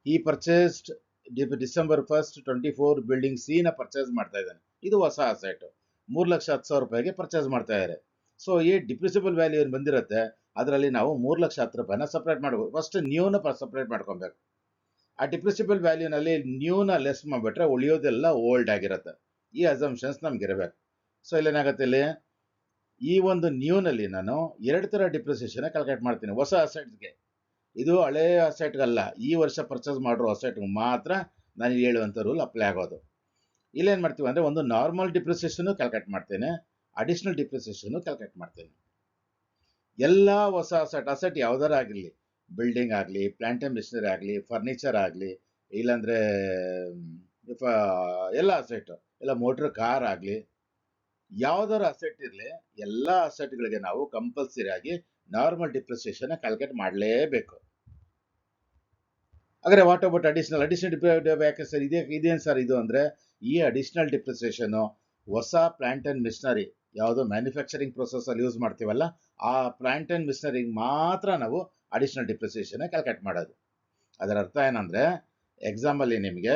ಈ ಪರ್ಚೇಸ್ಡ್ December 1st 24 ಬಿಲ್ಡಿಂಗ್ ಸಿನ ಪರ್ಚೇಸ್ ಮಾಡ್ತಾ ಇದ್ದಾನೆ, ಇದು ಹೊಸ ಅಸೆಟ್, 3,10,000 ರೂಪಾಯಿಗೆ ಪರ್ಚೇಸ್ ಮಾಡ್ತಾ ಇದ್ದಾರೆ. ಸೊ ಈ ಡಿಪ್ರಿಷಿಯಬಲ್ ವ್ಯಾಲ್ಯೂ ಏನು ಬಂದಿರುತ್ತೆ ಅದರಲ್ಲಿ ನಾವು 3,10,000 ರೂಪಾಯಿನ ಸಪ್ರೇಟ್ ಮಾಡಬೇಕು. ಫಸ್ಟ್ ನ್ಯೂನ ಸಪ್ರೇಟ್ ಮಾಡ್ಕೊಬೇಕು. ಆ ಡಿಪ್ರಿಷಿಯಬಲ್ ವ್ಯಾಲ್ಯೂನಲ್ಲಿ ನ್ಯೂನ ಲೆಸ್ ಮಾಡಿಬಿಟ್ರೆ ಉಳಿಯೋದೆಲ್ಲ ಓಲ್ಡ್ ಆಗಿರುತ್ತೆ. ಈ ಅಸಂಪ್ಷನ್ಸ್ ನಮ್ಗೆ ಇರಬೇಕು. ಸೊ ಇಲ್ಲೇನಾಗುತ್ತೆ, ಇಲ್ಲಿ ಈ ಒಂದು ನ್ಯೂನಲ್ಲಿ ನಾನು 2 ಥರ ಡಿಪ್ರಿಸಿಯೇಷನ್ ಕ್ಯಾಲ್ಕುಲೇಟ್ ಮಾಡ್ತೀನಿ ಹೊಸ ಅಸೆಟ್ಸ್ಗೆ. ಇದು ಹಳೆ ಅಸೆಟ್ಗಲ್ಲ, ಈ ವರ್ಷ ಪರ್ಚೇಸ್ ಮಾಡಿರೋ ಅಸೆಟ್ಗೆ ಮಾತ್ರ ನಾನು ಹೇಳುವಂಥ ರೂಲ್ ಅಪ್ಲೈ ಆಗೋದು. ಇಲ್ಲೇನು ಮಾಡ್ತೀವಿ ಅಂದರೆ ಒಂದು ನಾರ್ಮಲ್ ಡಿಪ್ರಿಸಿಯೇಷನು ಕ್ಯಾಲ್ಕುಲೇಟ್ ಮಾಡ್ತೇನೆ, ಅಡಿಷ್ನಲ್ ಡಿಪ್ರಿಸಿಯೇಷನು ಕ್ಯಾಲ್ಕುಲೇಟ್ ಮಾಡ್ತೇನೆ. ಎಲ್ಲ ಹೊಸ ಅಸೆಟ್ ಯಾವ್ದಾರ ಆಗಿರಲಿ, ಬಿಲ್ಡಿಂಗ್ ಆಗಲಿ, ಪ್ಲಾಂಟ್ ಆ್ಯಂಡ್ ಮಿಷನರಿ ಆಗಲಿ, ಫರ್ನಿಚರ್ ಆಗಲಿ, ಇಲ್ಲಾಂದರೆ ಎಲ್ಲ ಅಸೆಟ್, ಇಲ್ಲ ಮೋಟ್ರ್ ಕಾರ್ ಆಗಲಿ, ಯಾವ್ದಾರ ಅಸೆಟ್ ಇರಲಿ, ಎಲ್ಲ ಅಸೆಟ್ಗಳಿಗೆ ನಾವು ಕಂಪಲ್ಸರಿ ಆಗಿ ನಾರ್ಮಲ್ ಡಿಪ್ರಿಸಿಯೇಷನ್ ಕ್ಯಾಲ್ಕುಲೇಟ್ ಮಾಡಲೇಬೇಕು. ಹಾಗಾದ್ರೆ ವಾಟ್ ಅಬೌಟ್ ಅಡಿಷನಲ್ ಯಾಕೆ ಸರ್ ಇದೇನು ಸರ್ ಇದು ಅಂದರೆ, ಈ ಅಡಿಷನಲ್ ಡಿಪ್ರಿಸಿಯೇಷನು ಹೊಸ ಪ್ಲಾಂಟ್ ಆ್ಯಂಡ್ ಮಿಷನರಿ ಯಾವುದೋ ಮ್ಯಾನುಫ್ಯಾಕ್ಚರಿಂಗ್ ಪ್ರೊಸೆಸಲ್ಲಿ ಯೂಸ್ ಮಾಡ್ತೀವಲ್ಲ, ಆ ಪ್ಲಾಂಟ್ ಆ್ಯಂಡ್ ಮಿಷನರಿಗೆ ಮಾತ್ರ ನಾವು ಅಡಿಷನಲ್ ಡಿಪ್ರಿಸಿಯೇಷನ್ ಕ್ಯಾಲ್ಕುಲೇಟ್ ಮಾಡೋದು. ಅದರ ಅರ್ಥ ಏನಂದರೆ, ಎಕ್ಸಾಮಲ್ಲಿ ನಿಮಗೆ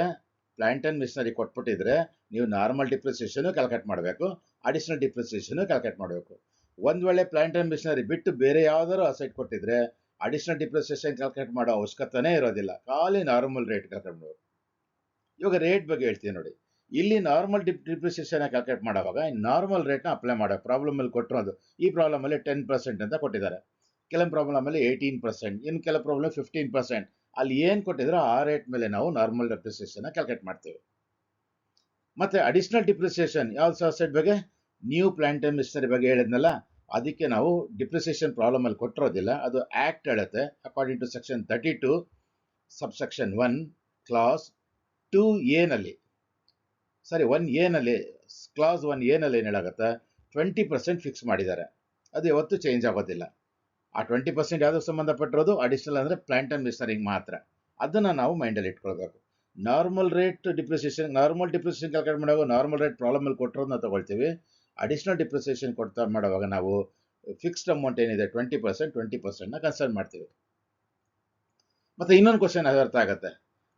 ಪ್ಲಾಂಟ್ ಆ್ಯಂಡ್ ಮಿಷನರಿ ಕೊಟ್ಬಿಟ್ಟಿದ್ರೆ ನೀವು ನಾರ್ಮಲ್ ಡಿಪ್ರಿಸಿಯೇಷನು ಕ್ಯಾಲ್ಕುಲೇಟ್ ಮಾಡಬೇಕು, ಅಡಿಷನಲ್ ಡಿಪ್ರಿಸಿಯೇಷನು ಕ್ಯಾಲ್ಕುಲೇಟ್ ಮಾಡಬೇಕು. ಒಂದು ವೇಳೆ ಪ್ಲಾಂಟ್ ಆ್ಯಂಡ್ ಮಿಷನರಿ ಬಿಟ್ಟು ಬೇರೆ ಯಾವ್ದಾದ್ರು ಅಸೆಟ್ ಕೊಟ್ಟಿದ್ರೆ ಅಡಿಷನಲ್ ಡಿಪ್ರಿಸಿಯೇಷನ್ ಕ್ಯಾಲ್ಕುಲೇಟ್ ಮಾಡೋ ಅವಶ್ಯಕತೆನೇ ಇರೋದಿಲ್ಲ, ಖಾಲಿ ನಾರ್ಮಲ್ ರೇಟ್ ಕ್ಯಾಲ್ಕುಲೇಟ್ ಮಾಡಬೇಕು. ಇವಾಗ ರೇಟ್ ಬಗ್ಗೆ ಹೇಳ್ತೀನಿ ನೋಡಿ. ಇಲ್ಲಿ ನಾರ್ಮಲ್ ಡಿಪ್ರಿಸಿಯೇಷನ್ ಕ್ಯಾಲ್ಕುಲೇಟ್ ಮಾಡುವಾಗ ನಾರ್ಮಲ್ ರೇಟ್ನ ಅಪ್ಲೈ ಮಾಡೋ ಪ್ರಾಬ್ಲಮಲ್ಲಿ ಕೊಟ್ಟಿರೋದು. ಈ ಪ್ರಾಬ್ಲಮಲ್ಲಿ 10% ಅಂತ ಕೊಟ್ಟಿದ್ದಾರೆ, ಕೆಲವು ಪ್ರಾಬ್ಲಮಲ್ಲಿ 18%, ಇನ್ನು ಕೆಲವು ಪ್ರಾಬ್ಲಮ್ 15%. ಅಲ್ಲಿ ಏನು ಕೊಟ್ಟಿದ್ರು ಆ ರೇಟ್ ಮೇಲೆ ನಾವು ನಾರ್ಮಲ್ ಡಿಪ್ರಿಸಿಯೇಷನ್ ಕ್ಯಾಲ್ಕುಲೇಟ್ ಮಾಡ್ತೀವಿ. ಮತ್ತೆ ಅಡಿಷನಲ್ ಡಿಪ್ರಿಸಿಯೇಷನ್ ಯಾವ ಅಸೆಟ್ ಬಗ್ಗೆ, ನ್ಯೂ ಪ್ಲಾಂಟ್ ಆ್ಯಂಡ್ ಮಿಷನರಿ ಬಗ್ಗೆ ಹೇಳಿದ್ನಲ್ಲ, ಅದಕ್ಕೆ ನಾವು ಡಿಪ್ರಿಸಿಯೇಷನ್ ಪ್ರಾಬ್ಲಮಲ್ಲಿ ಕೊಟ್ಟಿರೋದಿಲ್ಲ, ಅದು ಆ್ಯಕ್ಟ್ ಹೇಳುತ್ತೆ. According to section 32 subsection 1 clause 2A ನಲ್ಲಿ, ಸಾರಿ 1A ನಲ್ಲಿ, ಕ್ಲಾಸ್ 1A ನಲ್ಲಿ ಏನು ಹೇಳಾಗುತ್ತೆ, 20% ಫಿಕ್ಸ್ ಮಾಡಿದ್ದಾರೆ. ಅದು ಯಾವತ್ತೂ ಚೇಂಜ್ ಆಗೋದಿಲ್ಲ. ಆ 20% ಯಾವುದಕ್ಕೆ ಸಂಬಂಧಪಟ್ಟಿರೋದು, ಅಡಿಷನಲ್ ಅಂದರೆ ಪ್ಲಾಂಟ್ ಆ್ಯಂಡ್ ಮಿಷನರಿಗೆ ಮಾತ್ರ. ಅದನ್ನು ನಾವು ಮೈಂಡಲ್ಲಿ ಇಟ್ಕೊಳ್ಬೇಕು. ನಾರ್ಮಲ್ ಡಿಪ್ರಿಸಿಯೇಷನ್ ಕ್ಯಾಲ್ಕುಲೇಟ್ ಮಾಡುವಾಗ ನಾರ್ಮಲ್ ರೇಟ್ ಪ್ರಾಬ್ಲಮಲ್ಲಿ ಕೊಟ್ಟಿರೋದನ್ನ ತಗೊಳ್ತೀವಿ. ಅಡಿಷನಲ್ ಡಿಪ್ರಿಸಿಯೇಷನ್ ಮಾಡುವಾಗ ನಾವು ಫಿಕ್ಸ್ಡ್ ಅಮೌಂಟ್ ಏನಿದೆ 20%ನ ಕನ್ಸಿಡರ್ ಮಾಡ್ತೀವಿ. ಮತ್ತು ಇನ್ನೊಂದು ಕ್ವಶನ್ ಅದು ಅರ್ಥ ಆಗುತ್ತೆ,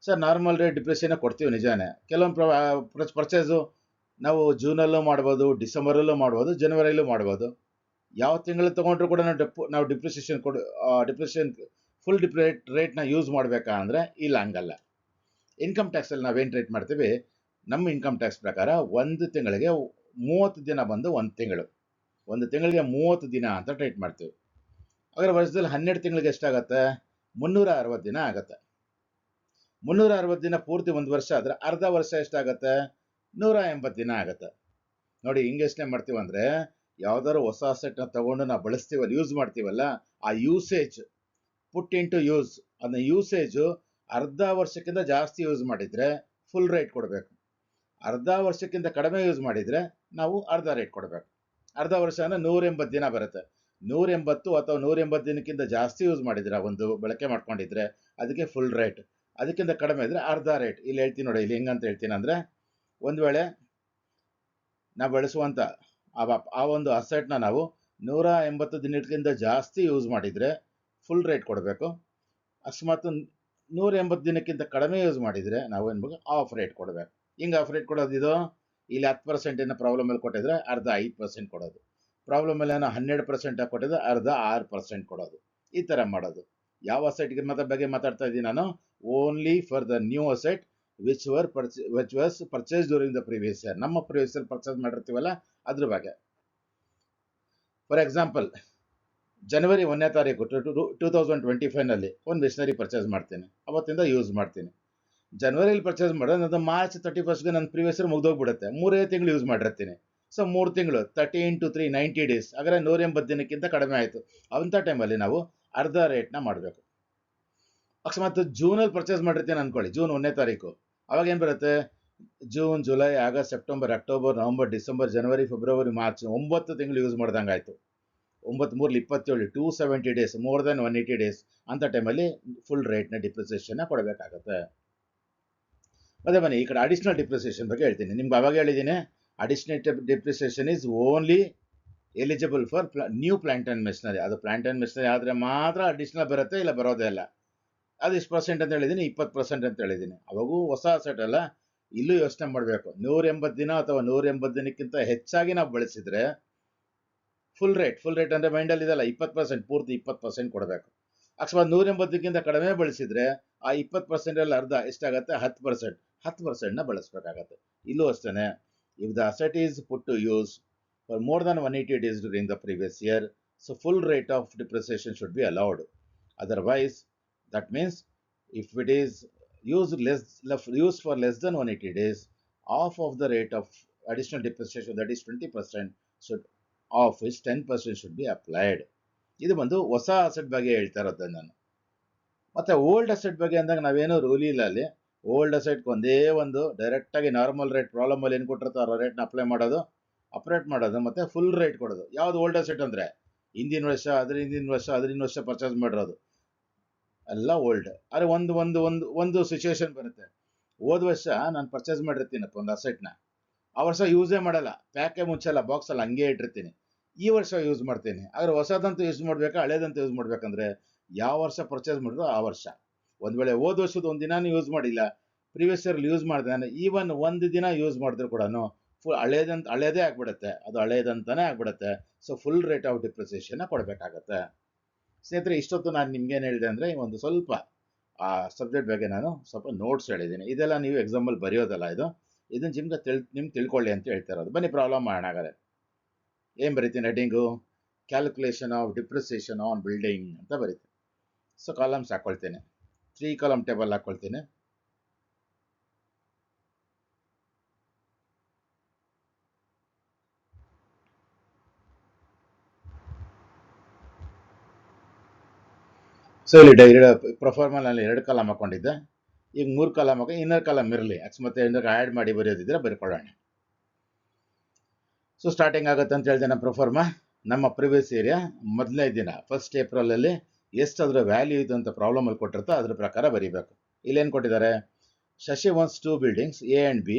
ಸರ್ ನಾರ್ಮಲ್ ರೇಟ್ ಡಿಪ್ರಿಸಿಯೇಷನ್ ಕೊಡ್ತೀವಿ ನಿಜಾನೇ, ಕೆಲವೊಂದು ಪರ್ಚೇಸು ನಾವು ಜೂನಲ್ಲೂ ಮಾಡ್ಬೋದು, ಡಿಸೆಂಬರಲ್ಲೂ ಮಾಡ್ಬೋದು, ಜನವರಿಯಲ್ಲೂ ಮಾಡ್ಬೋದು. ಯಾವ ತಿಂಗಳು ತೊಗೊಂಡ್ರು ಕೂಡ ನಾವು ಡಿಪ್ರಿಸಿಯೇಷನ್ ಫುಲ್ ರೇಟ್ನ ಯೂಸ್ ಮಾಡಬೇಕಾ ಅಂದರೆ ಇಲ್ಲ, ಹಂಗಲ್ಲ. ಇನ್ಕಮ್ ಟ್ಯಾಕ್ಸಲ್ಲಿ ನಾವೇನು ರೇಟ್ ಮಾಡ್ತೀವಿ, ನಮ್ಮ ಇನ್ಕಮ್ ಟ್ಯಾಕ್ಸ್ ಪ್ರಕಾರ ಒಂದು ತಿಂಗಳಿಗೆ 30 ದಿನ ಬಂದು ಒಂದು ತಿಂಗಳಿಗೆ 30 ದಿನ ಅಂತ ಟ್ರೀಟ್ ಮಾಡ್ತೀವಿ. ಹಾಗಾದ್ರೆ ವರ್ಷದಲ್ಲಿ 12 ತಿಂಗಳಿಗೆ ಎಷ್ಟಾಗತ್ತೆ, 360 ದಿನ ಆಗುತ್ತೆ. 360 ದಿನ ಪೂರ್ತಿ ಒಂದು ವರ್ಷ ಆದರೆ ಅರ್ಧ ವರ್ಷ ಎಷ್ಟಾಗತ್ತೆ, 180 ದಿನ ಆಗುತ್ತೆ. ನೋಡಿ, ಹಿಂಗೆ ಯೋಚನೆ ಮಾಡ್ತೀವಿ ಅಂದರೆ, ಯಾವ್ದಾದ್ರು ಹೊಸ ಅಸೆಟ್ನ ತಗೊಂಡು ನಾವು ಬಳಸ್ತೀವಲ್ಲ, ಯೂಸ್ ಮಾಡ್ತೀವಲ್ಲ, ಆ ಯೂಸೇಜ್ ಪುಟ್ ಇಂಟು ಯೂಸ್, ಅದನ್ನ ಯೂಸೇಜು ಅರ್ಧ ವರ್ಷಕ್ಕಿಂತ ಜಾಸ್ತಿ ಯೂಸ್ ಮಾಡಿದರೆ ಫುಲ್ ರೇಟ್ ಕೊಡಬೇಕು, ಅರ್ಧ ವರ್ಷಕ್ಕಿಂತ ಕಡಿಮೆ ಯೂಸ್ ಮಾಡಿದರೆ ನಾವು ಅರ್ಧ ರೇಟ್ ಕೊಡಬೇಕು. ಅರ್ಧ ವರ್ಷ ಅಂದರೆ 180 ದಿನ ಬರುತ್ತೆ. 180 ಅಥವಾ 180 ದಿನಕ್ಕಿಂತ ಜಾಸ್ತಿ ಯೂಸ್ ಮಾಡಿದ್ರೆ, ಒಂದು ಬಳಕೆ ಮಾಡ್ಕೊಂಡಿದ್ರೆ ಅದಕ್ಕೆ ಫುಲ್ ರೇಟ್, ಅದಕ್ಕಿಂತ ಕಡಿಮೆ ಇದ್ರೆ ಅರ್ಧ ರೇಟ್. ಇಲ್ಲಿ ಹೇಳ್ತೀನಿ ನೋಡಿ, ಇಲ್ಲಿ ಹೆಂಗಂತ ಹೇಳ್ತೀನಿ ಅಂದರೆ, ಒಂದು ವೇಳೆ ನಾವು ಬಳಸುವಂಥ ಆ ಒಂದು ಅಸೆಟ್ನ ನಾವು 180 ದಿನಕ್ಕಿಂತ ಜಾಸ್ತಿ ಯೂಸ್ ಮಾಡಿದರೆ ಫುಲ್ ರೇಟ್ ಕೊಡಬೇಕು. ಅಕಸ್ಮಾತ್ 180 ದಿನಕ್ಕಿಂತ ಕಡಿಮೆ ಯೂಸ್ ಮಾಡಿದರೆ ನಾವು ಏನ್ಬೇಕು, ಆಫ್ ರೇಟ್ ಕೊಡಬೇಕು. ಹಿಂಗೆ ಆಫ್ ರೇಟ್ ಕೊಡೋದು ಇದು, ಇಲ್ಲಿ 10% ಪ್ರಾಬ್ಲಮಲ್ಲಿ ಕೊಟ್ಟಿದ್ರೆ ಅರ್ಧ 5% ಕೊಡೋದು, ಪ್ರಾಬ್ಲಮಲ್ಲಿ ಏನೋ 12% ಕೊಟ್ಟಿದ್ರೆ ಅರ್ಧ 6% ಕೊಡೋದು, ಈ ಥರ ಮಾಡೋದು. ಯಾವ ಅಸೆಟ್ಗೆ ಬಗ್ಗೆ ಮಾತಾಡ್ತಾ ಇದ್ದೀನಿ ನಾನು, only for the new asset which was purchase during the previous year. ನಮ್ಮ ಪ್ರೀವಿಯಸ್ ಇಯರ್ ಪರ್ಚೇಸ್ ಮಾಡಿರ್ತೀವಲ್ಲ ಅದ್ರ ಬಗ್ಗೆ. ಫಾರ್ ಎಕ್ಸಾಂಪಲ್, ಜನವರಿ 1ನೇ ತಾರೀಕು 2025ನಲ್ಲಿ ಒಂದು ಮಿಷನರಿ ಪರ್ಚೇಸ್ ಮಾಡ್ತೀನಿ, ಅವತ್ತಿಂದ ಯೂಸ್ ಮಾಡ್ತೀನಿ. ಜನವರಿಲಿ ಪರ್ಚೇಸ್ ಮಾಡೋದು, ಅದು ಮಾರ್ಚ್ 31ಗೆ ನನ್ನ ಪ್ರೀವಿಯಸ್ ಇಯರ್ ಮುಗ್ದೋಗ್ಬಿಡುತ್ತೆ, 3 ತಿಂಗಳು ಯೂಸ್ ಮಾಡಿರ್ತೀನಿ. ಸೊ 3 ತಿಂಗಳು 30 × 3 90 ಡೇಸ್, ಹಾಗಾದ್ರೆ 180 ದಿನಕ್ಕಿಂತ ಕಡಿಮೆ ಆಯಿತು. ಅಂಥ ಟೈಮಲ್ಲಿ ನಾವು ಅರ್ಧ ರೇಟ್ನ ಮಾಡಬೇಕು. ಅಕಸ್ಮಾತ್ ಜೂನಲ್ಲಿ ಪರ್ಚೇಸ್ ಮಾಡಿರ್ತೀನಿ ಅಂದ್ಕೊಳ್ಳಿ, ಜೂನ್ 1ನೇ ತಾರೀಕು, ಅವಾಗ ಏನು ಬರುತ್ತೆ, ಜೂನ್, ಜುಲೈ, ಆಗಸ್ಟ್, ಸೆಪ್ಟೆಂಬರ್, ಅಕ್ಟೋಬರ್, ನವಂಬರ್, ಡಿಸೆಂಬರ್, ಜನವರಿ, ಫೆಬ್ರವರಿ, ಮಾರ್ಚ್, 9 ತಿಂಗಳು ಯೂಸ್ ಮಾಡ್ದಂಗೆ ಆಯಿತು. 9 3 27, 270 ಡೇಸ್, ಮೋರ್ ದೆನ್ 180 ಡೇಸ್. ಅಂಥ ಟೈಮಲ್ಲಿ ಫುಲ್ ರೇಟ್ನ ಡಿಪ್ರಿಸಿಯೇಷನ್ನ ಕೊಡಬೇಕಾಗತ್ತೆ. ಅದೇ ಬನ್ನಿ, ಈ ಕಡೆ ಅಡಿಷನಲ್ ಡಿಪ್ರಿಸಿಯೇಷನ್ ಬಗ್ಗೆ ಹೇಳ್ತೀನಿ. ನಿಮ್ಗೆ ಅವಾಗ ಹೇಳಿದ್ದೀನಿ, additional depreciation is only eligible for new plant and machinery. ಅದು ಪ್ಲಾಂಟ್ ಆ್ಯಂಡ್ ಮಿಷನರಿ ಆದರೆ ಮಾತ್ರ ಅಡಿಷನಲ್ ಬರುತ್ತೆ, ಇಲ್ಲ ಬರೋದೇ ಇಲ್ಲ. ಅದು ಎಷ್ಟು % ಅಂತ ಹೇಳಿದ್ದೀನಿ, 20% ಅಂತ ಹೇಳಿದ್ದೀನಿ. ಅವಾಗೂ ಹೊಸ ಅಸೆಟ್ ಅಲ್ಲ, ಇಲ್ಲೂ ಯೋಚನೆ ಮಾಡಬೇಕು. 180 ದಿನ ಅಥವಾ 180 ದಿನಕ್ಕಿಂತ ಹೆಚ್ಚಾಗಿ ನಾವು ಬಳಸಿದರೆ ಫುಲ್ ರೇಟ್ ಅಂದರೆ ಮೈಂಡಲ್ಲಿ ಇದೆಲ್ಲ 20%, ಪೂರ್ತಿ 20% ಕೊಡಬೇಕು. ಅಕಸ್ಮಾತ್ 180ಕ್ಕಿಂತ ಕಡಿಮೆ ಬಳಸಿದರೆ ಆ 20%ರಲ್ಲಿ ಅರ್ಧ ಎಷ್ಟಾಗುತ್ತೆ, 10%ನ ಬಳಸಬೇಕಾಗತ್ತೆ. ಇಲ್ಲೂ ಅಷ್ಟೇ, if the asset is put to use for more than 180 days during the previous year, so full rate of depreciation should be allowed. Otherwise That means if it is used for less than 180 days, half of the rate of additional depreciation, that is 20%, should of which 10% should be applied. ಇದು ಬಂದು ಹೊಸ asset ಬಗ್ಗೆ ಹೇಳ್ತಾ ಇರೋದು ನಾನು. ಮತ್ತೆ old asset ಬಗ್ಗೆ ಅಂದಾಗ ನಾವೇನೋ ರೂಲ್ ಇಲ್ಲ ಅಲ್ಲಿ. ಓಲ್ಡ್ ಅಸೆಟ್ ಒಂದೇ ಒಂದು ಡೈರೆಕ್ಟ್ ಆಗಿ ನಾರ್ಮಲ್ ರೇಟ್ ಪ್ರಾಬ್ಲಮ್ ಅಲ್ಲಿ ಏನ್ ಕೊಟ್ಟಿರ್ತಾರೋ ರೇಟ್ನ ಅಪ್ಲೈ ಮಾಡೋದು, ಅಪ್ರೇಟ್ ಮಾಡೋದು, ಮತ್ತೆ ಫುಲ್ ರೇಟ್ ಕೊಡೋದು. ಯಾವ್ದು ಓಲ್ಡ್ ಅಸೆಟ್ ಅಂದ್ರೆ ಹಿಂದಿನ ವರ್ಷ, ಅದ್ರಿನ ವರ್ಷ ಪರ್ಚೇಸ್ ಮಾಡಿರೋದು ಎಲ್ಲ ಓಲ್ಡ್. ಆದ್ರೆ ಒಂದು ಸಿಚುವೇಶನ್ ಬರುತ್ತೆ. ಹೋದ ವರ್ಷ ನಾನು ಪರ್ಚೇಸ್ ಮಾಡಿರ್ತೀನಪ್ಪ ಒಂದು ಅಸೆಟ್ನ, ಆ ವರ್ಷ ಯೂಸೇ ಮಾಡಲ್ಲ, ಪ್ಯಾಕೆ ಮುಚ್ಚಲ್ಲ, ಬಾಕ್ಸ್ ಅಲ್ಲಿ ಹಂಗೆ ಇಟ್ಟಿರ್ತೀನಿ. ಈ ವರ್ಷ ಯೂಸ್ ಮಾಡ್ತೀನಿ. ಆದ್ರೆ ಹೊಸದಂತೂ ಯೂಸ್ ಮಾಡ್ಬೇಕಾ ಹಳೇದಂತೂ ಯೂಸ್ ಮಾಡ್ಬೇಕಂದ್ರೆ ಯಾವ ವರ್ಷ ಪರ್ಚೇಸ್ ಮಾಡಿದ್ರು ಆ ವರ್ಷ. ಒಂದ್ ವೇಳೆ ಹೋದ ವರ್ಷದ ಒಂದ್ ದಿನಾನು ಯೂಸ್ ಮಾಡಿಲ್ಲ, ಪ್ರೀವಿಯಸ್ ಇಯರ್ ಯೂಸ್ ಮಾಡಿದೆ, ಈವನ್ ಒಂದು ದಿನ ಯೂಸ್ ಮಾಡಿದ್ರು ಕೂಡ ಫುಲ್ ಹಳೇದೇ ಆಗ್ಬಿಡುತ್ತೆ, ಅದು ಹಳೇದಂತಾನೆ ಆಗ್ಬಿಡುತ್ತೆ. So full rate of depreciation ಕೊಡ್ಬೇಕಾಗತ್ತೆ. ಸ್ನೇಹಿತರೆ, ಇಷ್ಟೊತ್ತು ನಾನು ನಿಮ್ಗೇನು ಹೇಳಿದೆ ಅಂದ್ರೆ ಒಂದು ಸ್ವಲ್ಪ ಆ ಸಬ್ಜೆಕ್ಟ್ ಬಗ್ಗೆ ನಾನು ಸ್ವಲ್ಪ ನೋಟ್ಸ್ ಹೇಳಿದ್ದೀನಿ. ಇದೆಲ್ಲ ನೀವು ಎಕ್ಸಾಂಪಲ್ ಬರೆಯೋದಲ್ಲ, ಇದನ್ನ ನಿಮ್ಗೆ ತಿಳ್ಕೊಳ್ಳಿ ಅಂತ ಹೇಳ್ತಾ ಇರೋದು. ಬನ್ನಿ ಪ್ರಾಬ್ಲಮ್ ಮಾಡೋಣ. ಹಾಗಾದ್ರೆ ಏನ್ ಬರೀತೀನಿ heading? Calculation of depreciation on building ಅಂತ ಬರೀತೀನಿ. ಸೊ ಕಾಲಮ್ಸ್ ಹಾಕೊಳ್ತೇನೆ, 3 ಕಾಲಮ್ ಟೇಬಲ್ ಹಾಕೊಳ್ತೇನೆ. ಸೊ ಇಲ್ಲಿ ಪ್ರೊಫಾರ್ಮಲ್ಲಿ 2 ಕಾಲಮ್ ಹಾಕೊಂಡಿದ್ದೆ, ಈಗ 3 ಕಾಲಮ್ ಹಾಕಿ ಇನ್ನರ್ ಕಾಲಮ್ ಇರಲಿ, ಅಕಸ್ಮಾತ್ ಆ್ಯಡ್ ಮಾಡಿ ಬರೆಯೋದಿದ್ರೆ ಬರ್ಕೊಳ್ಳೋಣ. ಸೊ ಸ್ಟಾರ್ಟಿಂಗ್ ಆಗುತ್ತೆ ಅಂತ ಹೇಳಿದೆ ನಮ್ಮ ಪ್ರೊಫಾರ್ಮಾ. ನಮ್ಮ ಪ್ರಿವಿಯಸ್ ಏರಿಯಾ ಮೊದಲನೇ ದಿನ 1st April ಅಲ್ಲಿ ಎಷ್ಟು ಅದರ ವ್ಯಾಲ್ಯೂ ಇದೆ ಅಂತ ಪ್ರಾಬ್ಲಮ್ ಅಲ್ಲಿ ಕೊಟ್ಟಿರ್ತಾ ಅದ್ರ ಪ್ರಕಾರ ಬರೀಬೇಕು. ಇಲ್ಲೇನು ಕೊಟ್ಟಿದ್ದಾರೆ? Shashi owns 2 buildings A and B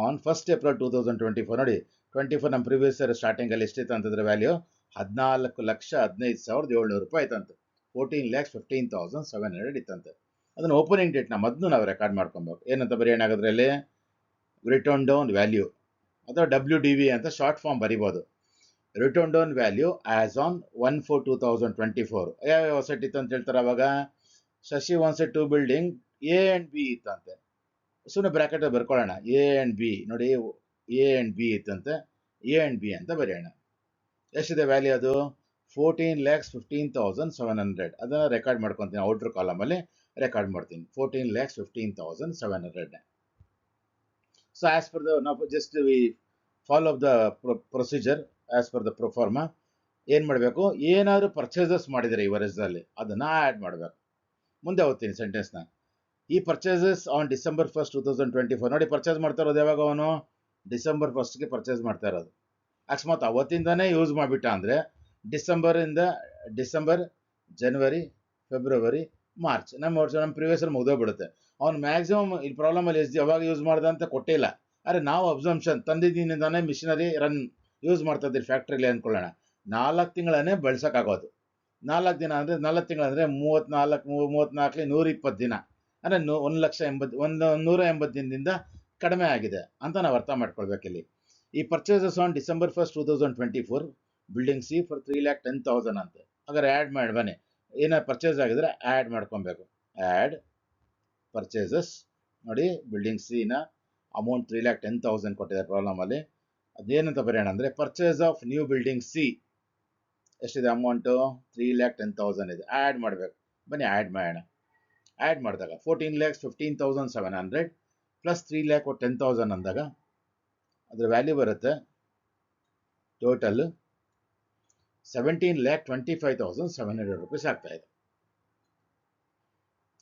on 1st April 2024. ನೋಡಿ, 24 ನಮ್ಮ ಪ್ರಿವಿಯಸ್ ಇಯರ್ ಸ್ಟಾರ್ಟಿಂಗ್ ಅಲ್ಲಿ ಎಷ್ಟಿತ್ತು ಅಂತಂದ್ರೆ ವ್ಯಾಲ್ಯೂ 14,15,700 ರೂಪಾಯಿ ಇತ್ತಂತೆ. 14,15,700 ಇತ್ತಂತೆ. ಅದನ್ನ ಓಪನಿಂಗ್ ಡೇಟ್ ನ ಮೊದಲು ನಾವು ರೆಕಾರ್ಡ್ ಮಾಡ್ಕೊಬೇಕು. ಏನಂತ ಬರೆಯೋಣಾಗದ್ರೆ ಅಲ್ಲಿ ರಿಟರ್ನ್ ಡೌನ್ ವ್ಯಾಲ್ಯೂ ಅಥವಾ WDV ಅಂತ ಶಾರ್ಟ್ ಫಾರ್ಮ್ ಬರಿಬೋದು. Return down value as on 1/4/2024. ಯಾವ ಸೆಟ್ ಇತ್ತು ಅಂತ ಹೇಳ್ತಾರೆ ಅವಾಗ? Shashi owns 2 building A and B ಇತ್ತಂತೆ. ಸುಮ್ಮನೆ ಬ್ರಾಕೆಟ್ ಬರ್ಕೊಳ್ಳೋಣ, A and B. ನೋಡಿ, A and B ಇತ್ತಂತೆ, A and B ಅಂತ ಬರೆಯೋಣ. ಎಷ್ಟಿದೆ ವ್ಯಾಲ್ಯೂ? ಅದು 14,15,700. ಅದನ್ನ ರೆಕಾರ್ಡ್ ಮಾಡ್ಕೊತೀನಿ, ಔಟರ್ ಕಾಲಮ್ ಅಲ್ಲಿ ರೆಕಾರ್ಡ್ ಮಾಡ್ತೀನಿ, 14,15,700. ಸೊ ಆಸ್ ಪರ್ ದ ನಾವು just we follow the procedure as per the proforma. ಏನ್ ಮಾಡಬೇಕು? ಏನಾದ್ರು ಪರ್ಚೇಸಸ್ ಮಾಡಿದರೆ ಈ ವರ್ಷದಲ್ಲಿ ಅದನ್ನ ಆಡ್ ಮಾಡಬೇಕು. ಮುಂದೆ ಓದ್ತೀನಿ ಸೆಂಟೆನ್ಸ್ನ. ಈ ಪರ್ಚೇಸಸ್ ಆನ್ December 1st 2024. ನೋಡಿ, ಪರ್ಚೇಸ್ ಮಾಡ್ತಾ ಇರೋದು ಯಾವಾಗ? ಅವನು December 1st ಪರ್ಚೇಸ್ ಮಾಡ್ತಾ ಇರೋದು. ಅಕಸ್ಮಾತ್ ಅವತ್ತಿಂದಾನೇ ಯೂಸ್ ಮಾಡಿಬಿಟ್ಟ ಅಂದ್ರೆ ಡಿಸೆಂಬರ್, ಜನವರಿ, ಫೆಬ್ರವರಿ, ಮಾರ್ಚ್, ನಮ್ಮ ಪ್ರಿವಿಯಸ್ ಮುಗ್ದೋಗ್ಬಿಡುತ್ತೆ. ಅವ್ನು ಮ್ಯಾಕ್ಸಿಮಮ್ ಇಲ್ಲಿ ಪ್ರಾಬ್ಲಮ್ ಅಲ್ಲಿ ಎಷ್ಟು ಯಾವಾಗ ಯೂಸ್ ಮಾಡ್ದ ಅಂತ ಕೊಟ್ಟಿಲ್ಲ. ಅರೆ ನಾವು ಅಬ್ಸಂಪ್ಷನ್ ತಂದಿದ್ದೀನಿಂದಾನೆ ಮಿಷನರಿ ರನ್ ಯೂಸ್ ಮಾಡ್ತಾ ಇದ್ದೀರಿ ಫ್ಯಾಕ್ಟ್ರಿಲಿ ಅಂದ್ಕೊಳ್ಳೋಣ. 4 ತಿಂಗಳನ್ನೇ ಬಳಸೋಕ್ಕಾಗೋದು. 4 ದಿನ ಅಂದರೆ 4 ತಿಂಗಳಂದರೆ 34 120 ದಿನ ಅಂದರೆ 180 ದಿನದಿಂದ ಕಡಿಮೆ ಆಗಿದೆ ಅಂತ ನಾವು ಅರ್ಥ ಮಾಡ್ಕೊಳ್ಬೇಕಿಲ್ಲಿ. ಈ purchases on December 1st 2024 building C for 3,10,000 ಅಂತೆ. ಹಾಗಾದ್ರೆ ಆ್ಯಡ್ ಮಾಡಿ ಬನ್ನಿ, ಏನಾದ್ರು ಪರ್ಚೇಸ್ ಆಗಿದ್ರೆ ಆ್ಯಡ್ ಮಾಡ್ಕೊಬೇಕು. Add purchases. ನೋಡಿ, ಬಿಲ್ಡಿಂಗ್ ಸಿ ನ ಅಮೌಂಟ್ 3,10,000 ಕೊಟ್ಟಿದ್ದಾರೆ ಪ್ರಾಬ್ಲಮ್ ಅಲ್ಲಿ. ಅದೇನಂತ ಬರೆಯೋಣ ಅಂದ್ರೆ purchase of new building C ಎಷ್ಟಿದೆ ಅಮೌಂಟು? 3,10,000 ಇದೆ. ಆ್ಯಡ್ ಮಾಡಬೇಕು. ಬನ್ನಿ ಆ್ಯಡ್ ಮಾಡೋಣ. ಆ್ಯಡ್ ಮಾಡಿದಾಗ 14,15,700 ಪ್ಲಸ್ 3,10,000 ಅಂದಾಗ ಅದ್ರ ವ್ಯಾಲ್ಯೂ ಬರುತ್ತೆ ಟೋಟಲ್ 17,25,700 ರೂಪೀಸ್ ಆಗ್ತಾ ಇದೆ.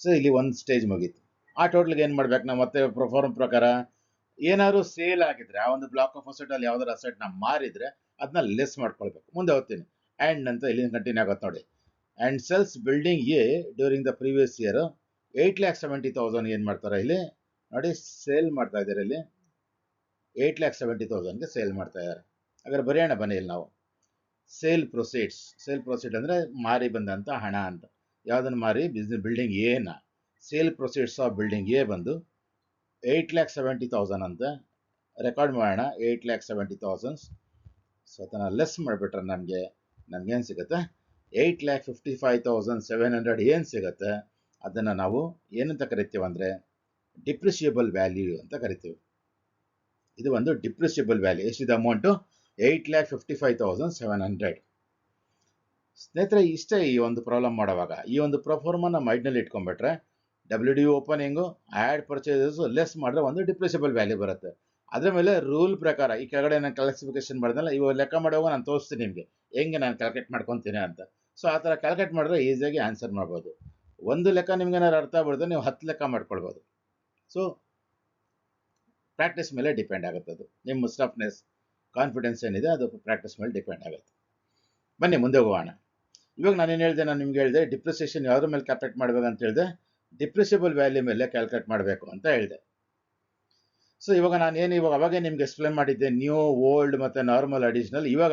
ಸೊ ಇಲ್ಲಿ ಒಂದು ಸ್ಟೇಜ್ ಮುಗೀತು. ಆ ಟೋಟಲ್ಗೆ ಏನು ಮಾಡ್ಬೇಕು ನಾವು? ಮತ್ತೆ ಪ್ರೊಫಾರ್ಮ್ ಪ್ರಕಾರ ಏನಾದ್ರು ಸೇಲ್ ಆಗಿದ್ರೆ, ಆ ಒಂದು ಬ್ಲಾಕ್ ಆಫ್ ಅಸೆಟ್ ಅಲ್ಲಿ ಯಾವ್ದಾದ್ರು ಅಸೆಟ್ ನ ಮಾರಿದ್ರೆ ಅದನ್ನ ಲೆಸ್ ಮಾಡ್ಕೊಳ್ಬೇಕು. ಮುಂದೆ ಓದ್ತೀನಿ. ಆ್ಯಂಡ್ ಅಂತ ಇಲ್ಲಿ ಕಂಟಿನ್ಯೂ ಆಗುತ್ತೆ ನೋಡಿ. And cells building A during the previous year 8,70,000 ಏನು ಮಾಡ್ತಾರೆ ಇಲ್ಲಿ ನೋಡಿ, ಸೇಲ್ ಮಾಡ್ತಾ ಇದ್ದಾರೆ. ಇಲ್ಲಿ 8,70,000ಗೆ ಸೇಲ್ ಮಾಡ್ತಾ ಇದ್ದಾರೆ. ಹಾಗಾದ್ರೆ ಬರೆಯೋಣ ಬನ್ನಿ ಇಲ್ಲಿ ನಾವು. ಸೇಲ್ ಪ್ರೊಸೀಡ್ ಅಂದ್ರೆ ಮಾರಿ ಬಂದಂತ ಹಣ ಅಂತ. ಯಾವ್ದನ್ನ ಮಾರಿ? ಬಿಲ್ಡಿಂಗ್ ಎನ. Sale proceeds of building A ಬಂದು 8,70,000 ಅಂತ ರೆಕಾರ್ಡ್ ಮಾಡೋಣ. 8,70,000. ಸೊ ಅದನ್ನ ಲೆಸ್ ಮಾಡಿಬಿಟ್ರೆ ನಮ್ಗೇನು ಸಿಗುತ್ತೆ? 8,55,700 ಏನು ಸಿಗುತ್ತೆ? ಅದನ್ನ ನಾವು ಏನಂತ ಕರಿತೀವಿ ಅಂದ್ರೆ ಡಿಪ್ರಿಷಿಯಬಲ್ ವ್ಯಾಲ್ಯೂ ಅಂತ ಕರಿತೀವಿ. ಇದು ಒಂದು ಡಿಪ್ರಿಷಿಯಬಲ್ ವ್ಯಾಲ್ಯೂ. ಎಷ್ಟಿದೆ ಅಮೌಂಟು? 8,55,700. ಸ್ನೇಹಿತರೆ ಇಷ್ಟೇ ಈ ಒಂದು ಪ್ರಾಬ್ಲಮ್ ಮಾಡುವಾಗ ಈ ಒಂದು ಪ್ರೊಫಾರ್ಮನ ಮೈಂಡ್ನಲ್ಲಿ ಇಟ್ಕೊಂಡ್ಬಿಟ್ರೆ W D opening add purchases less ಮಾಡಿದ್ರೆ ಒಂದು ಡಿಪ್ರೆಸಿಬಲ್ ವ್ಯಾಲ್ಯೂ ಬರುತ್ತೆ. ಅದ್ರ ಮೇಲೆ ರೂಲ್ ಪ್ರಕಾರ ಈ ಕೆಳಗಡೆ ನಾನು ಕ್ಲಾಸಿಫಿಕೇಶನ್ ಮಾಡಿದ್ನಲ್ಲ ಇವಾಗ ಲೆಕ್ಕ ಮಾಡುವಾಗ ನಾನು ತೋರಿಸ್ತೀನಿ ನಿಮಗೆ ಹೆಂಗೆ ನಾನು ಕ್ಯಾಲ್ಕುಲೇಟ್ ಮಾಡ್ಕೊತೀನಿ ಅಂತ. ಸೊ ಆ ಥರ ಕ್ಯಾಲ್ಕುಲೇಟ್ ಮಾಡಿದ್ರೆ ಈಸಿಯಾಗಿ ಆನ್ಸರ್ ಮಾಡ್ಬೋದು. ಒಂದು ಲೆಕ್ಕ ನಿಮ್ಗೆ ಏನಾದ್ರು ಅರ್ಥ ಆಗ್ಬಿಡುತ್ತೆ, ನೀವು 10 ಲೆಕ್ಕ ಮಾಡ್ಕೊಳ್ಬೋದು. ಸೊ ಪ್ರಾಕ್ಟೀಸ್ ಮೇಲೆ ಡಿಪೆಂಡ್ ಆಗುತ್ತೆ, ಅದು ನಿಮ್ಮ ಸ್ಟಫ್ನೆಸ್ ಕಾನ್ಫಿಡೆನ್ಸ್ ಏನಿದೆ ಅದು ಪ್ರಾಕ್ಟೀಸ್ ಮೇಲೆ ಡಿಪೆಂಡ್ ಆಗುತ್ತೆ. ಬನ್ನಿ ಮುಂದೆ ಹೋಗೋಣ. ಇವಾಗ ನಾನೇನು ಹೇಳಿದೆ, ನಾನು ನಿಮ್ಗೆ ಹೇಳಿದೆ ಡಿಪ್ರಿಸಿಯೇಷನ್ ಯಾವುದ್ರ ಮೇಲೆ ಕ್ಯಾಲ್ಕುಲೇಟ್ ಮಾಡಬೇಕು ಅಂತ ಹೇಳಿದೆ, ಡಿಪ್ರಿಸಿಬಲ್ ವ್ಯಾಲ್ಯೂ ಮೇಲೆ ಕ್ಯಾಲ್ಕುಲೇಟ್ ಮಾಡಬೇಕು ಅಂತ ಹೇಳಿದೆ. ಸೊ ಇವಾಗ ನಾನೇನು ಅವಾಗೇ ನಿಮ್ಗೆ ಎಕ್ಸ್ಪ್ಲೇನ್ ಮಾಡಿದ್ದೆ ನ್ಯೂ ಓಲ್ಡ್ ಮತ್ತು ನಾರ್ಮಲ್ ಅಡಿಷನಲ್. ಇವಾಗ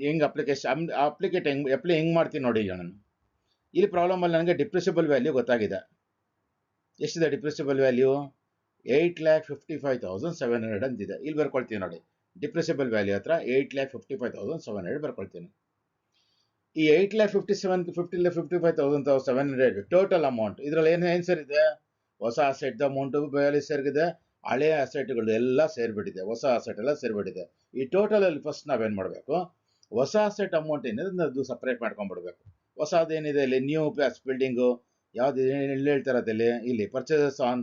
ಹೆಂಗೆ ಅಪ್ಲಿಕೇಟ್ ಹೆಂಗೆ ಮಾಡ್ತೀನಿ ನೋಡಿ. ಈಗ ನಾನು ಇಲ್ಲಿ ಪ್ರಾಬ್ಲಮಲ್ಲಿ ನನಗೆ ಡಿಪ್ರಿಸಿಬಲ್ ವ್ಯಾಲ್ಯೂ ಗೊತ್ತಾಗಿದೆ. ಎಷ್ಟಿದೆ ಡಿಪ್ರಿಸಿಬಲ್ ವ್ಯಾಲ್ಯೂ? 8,55,700 ಅಂತಿದೆ. ಇಲ್ಲಿ ಬರ್ಕೊಳ್ತೀನಿ ನೋಡಿ, ಡಿಪ್ರಿಸಿಬಲ್ ವ್ಯಾಲ್ಯೂ ಹತ್ರ 8,55,700 ಬರ್ಕೊಳ್ತೀನಿ. ಈ 8,55,700 ಟೋಟಲ್ ಅಮೌಂಟ್. ಇದರಲ್ಲಿ ಏನು ಸೇರಿದೆ? ಹೊಸ ಅಸೆಟ್ ಅಮೌಂಟು ವ್ಯಾಲ್ಯೂ ಸೇರಿದೆ, ಹಳೆಯ ಅಸೆಟ್ಗಳು ಎಲ್ಲ ಸೇರಿಬಿಟ್ಟಿದೆ, ಹೊಸ ಅಸೆಟ್ ಎಲ್ಲ ಸೇರಿಬಿಟ್ಟಿದೆ. ಈ ಟೋಟಲಲ್ಲಿ ಫಸ್ಟ್ ನಾವೇನು ಮಾಡಬೇಕು, ಹೊಸ ಅಸೆಟ್ ಅಮೌಂಟ್ ಏನಿದೆ ಅದು ಸಪ್ರೇಟ್ ಮಾಡ್ಕೊಂಡ್ಬಿಡ್ಬೇಕು. ಹೊಸದೇನಿದೆ ಇಲ್ಲಿ ನ್ಯೂ ಪ್ಲಸ್ ಬಿಲ್ಡಿಂಗು ಯಾವ್ದು ಎಲ್ಲಿ ಹೇಳ್ತಾರದಲ್ಲಿ ಇಲ್ಲಿ ಪರ್ಚೇಸಸ್ ಆನ್